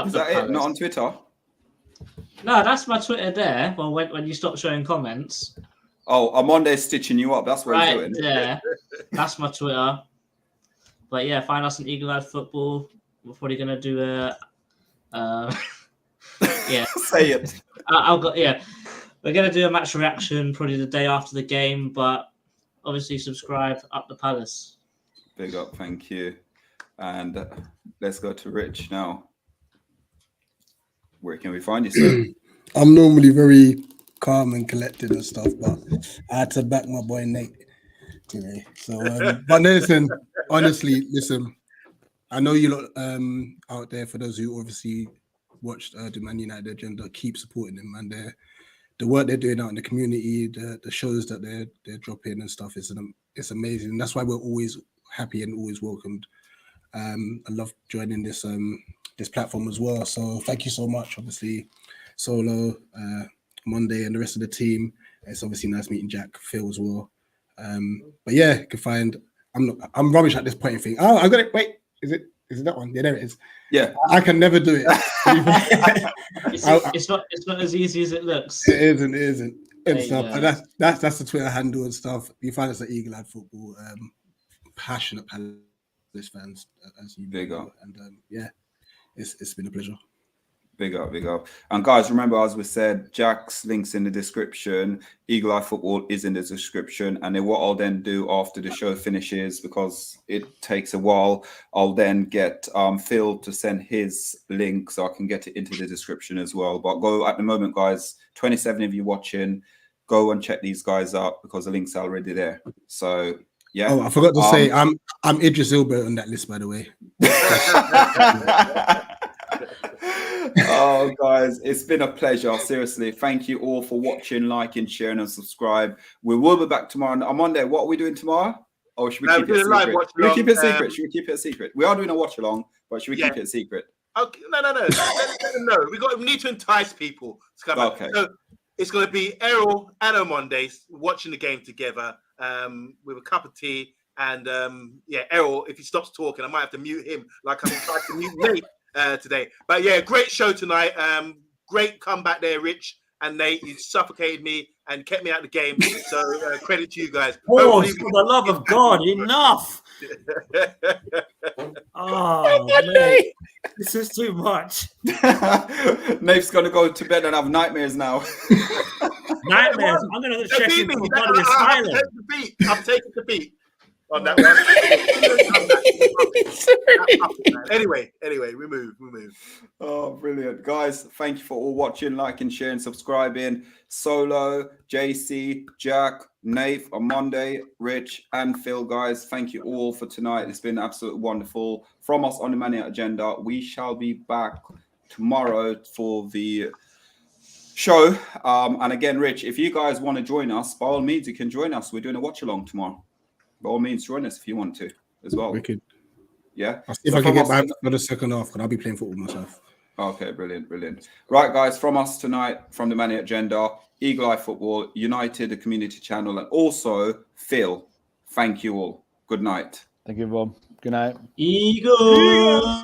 [SPEAKER 1] Is that it? Not on Twitter?
[SPEAKER 7] No, that's my Twitter there. Well, when you stop showing comments.
[SPEAKER 1] Oh, I'm on there stitching you up. That's what
[SPEAKER 7] right
[SPEAKER 1] I'm doing.
[SPEAKER 7] There. That's my Twitter. But yeah, find us on Eagle Eyed Football. We're probably gonna do a. Yeah.
[SPEAKER 1] Say it.
[SPEAKER 7] We're gonna do a match reaction probably the day after the game, but obviously subscribe up the Palace.
[SPEAKER 1] Big up, thank you. And let's go to Rich now. Where can we find you, sir?
[SPEAKER 8] I'm normally very calm and collected and stuff, but I had to back my boy Nate today. So, but listen, honestly, I know you lot out there, for those who obviously watched the Man United agenda, keep supporting them, and the work they're doing out in the community, the shows that they're dropping and stuff is it's amazing. That's why we're always happy and always welcomed. I love joining this platform as well. So thank you so much. Obviously, Solo, Monday, and the rest of the team. It's obviously nice meeting Jack, Phil as well. But yeah, you can find. I'm rubbish at this pointing thing. Oh, I got it. Wait, is it that one? Yeah, there it is.
[SPEAKER 1] Yeah,
[SPEAKER 8] I can never do it.
[SPEAKER 7] It's not as easy as it looks.
[SPEAKER 8] It isn't. And stuff. And that's the Twitter handle and stuff. You find us at Eagle Eyed Football. Passionate Palace fans, as you
[SPEAKER 1] big
[SPEAKER 8] know.
[SPEAKER 1] up.
[SPEAKER 8] And yeah, it's been a pleasure.
[SPEAKER 1] Big up. And guys, remember, as we said, Jack's links in the description. Eagle Eye Football is in the description. And then what I'll then do after the show finishes, because it takes a while, I'll then get Phil to send his link so I can get it into the description as well. But go at the moment, guys, 27 of you watching, go and check these guys out because the links are already there. So Yeah.
[SPEAKER 8] Oh, I forgot to say, I'm Idris Elba on that list, by the way.
[SPEAKER 1] Oh, guys, it's been a pleasure. Seriously, thank you all for watching, liking, sharing, and subscribe. We will be back tomorrow on Monday. What are we doing tomorrow? Or should we keep it a secret? Should we keep it a secret? Should we keep it a secret? We are doing a watch along, but should we keep it a secret?
[SPEAKER 2] Okay, no. Let them know. We need to entice people to come out. So it's going to be Errol and Omondi watching the game together with a cup of tea. And Errol, if he stops talking, I might have to mute him like I'm trying to mute Nate today. But yeah, great show tonight. Great comeback there, Rich and Nate. You suffocated me and kept me out of the game. So credit to you guys.
[SPEAKER 6] Oh, for the love of God, enough. Oh, man. This is too much.
[SPEAKER 1] Nate's going to go to bed and have nightmares now.
[SPEAKER 6] Nightmares? I'm going to check into a body asylum.
[SPEAKER 2] I'm taking the beat on that one. Anyway, we move.
[SPEAKER 1] Oh, brilliant. Guys, thank you for all watching, liking, sharing, subscribing. Solo, JC, Jack, Nate, Omondi, Rich, and Phil, guys. Thank you all for tonight. It's been absolutely wonderful. From us on the Man Agenda, we shall be back tomorrow for the show. And again, Rich, if you guys want to join us, by all means, you can join us. We're doing a watch along tomorrow. By all means, join us if you want to as well.
[SPEAKER 8] We could.
[SPEAKER 1] Yeah.
[SPEAKER 8] I'll see if I can get back for the second half, because I'll be playing football myself.
[SPEAKER 1] Okay, brilliant. Right, guys, from us tonight, from the Man Agenda, Eagle Eye Football, United, the community channel, and also Phil. Thank you all. Good night.
[SPEAKER 4] Thank you, Rob. Good night.
[SPEAKER 7] Eagle.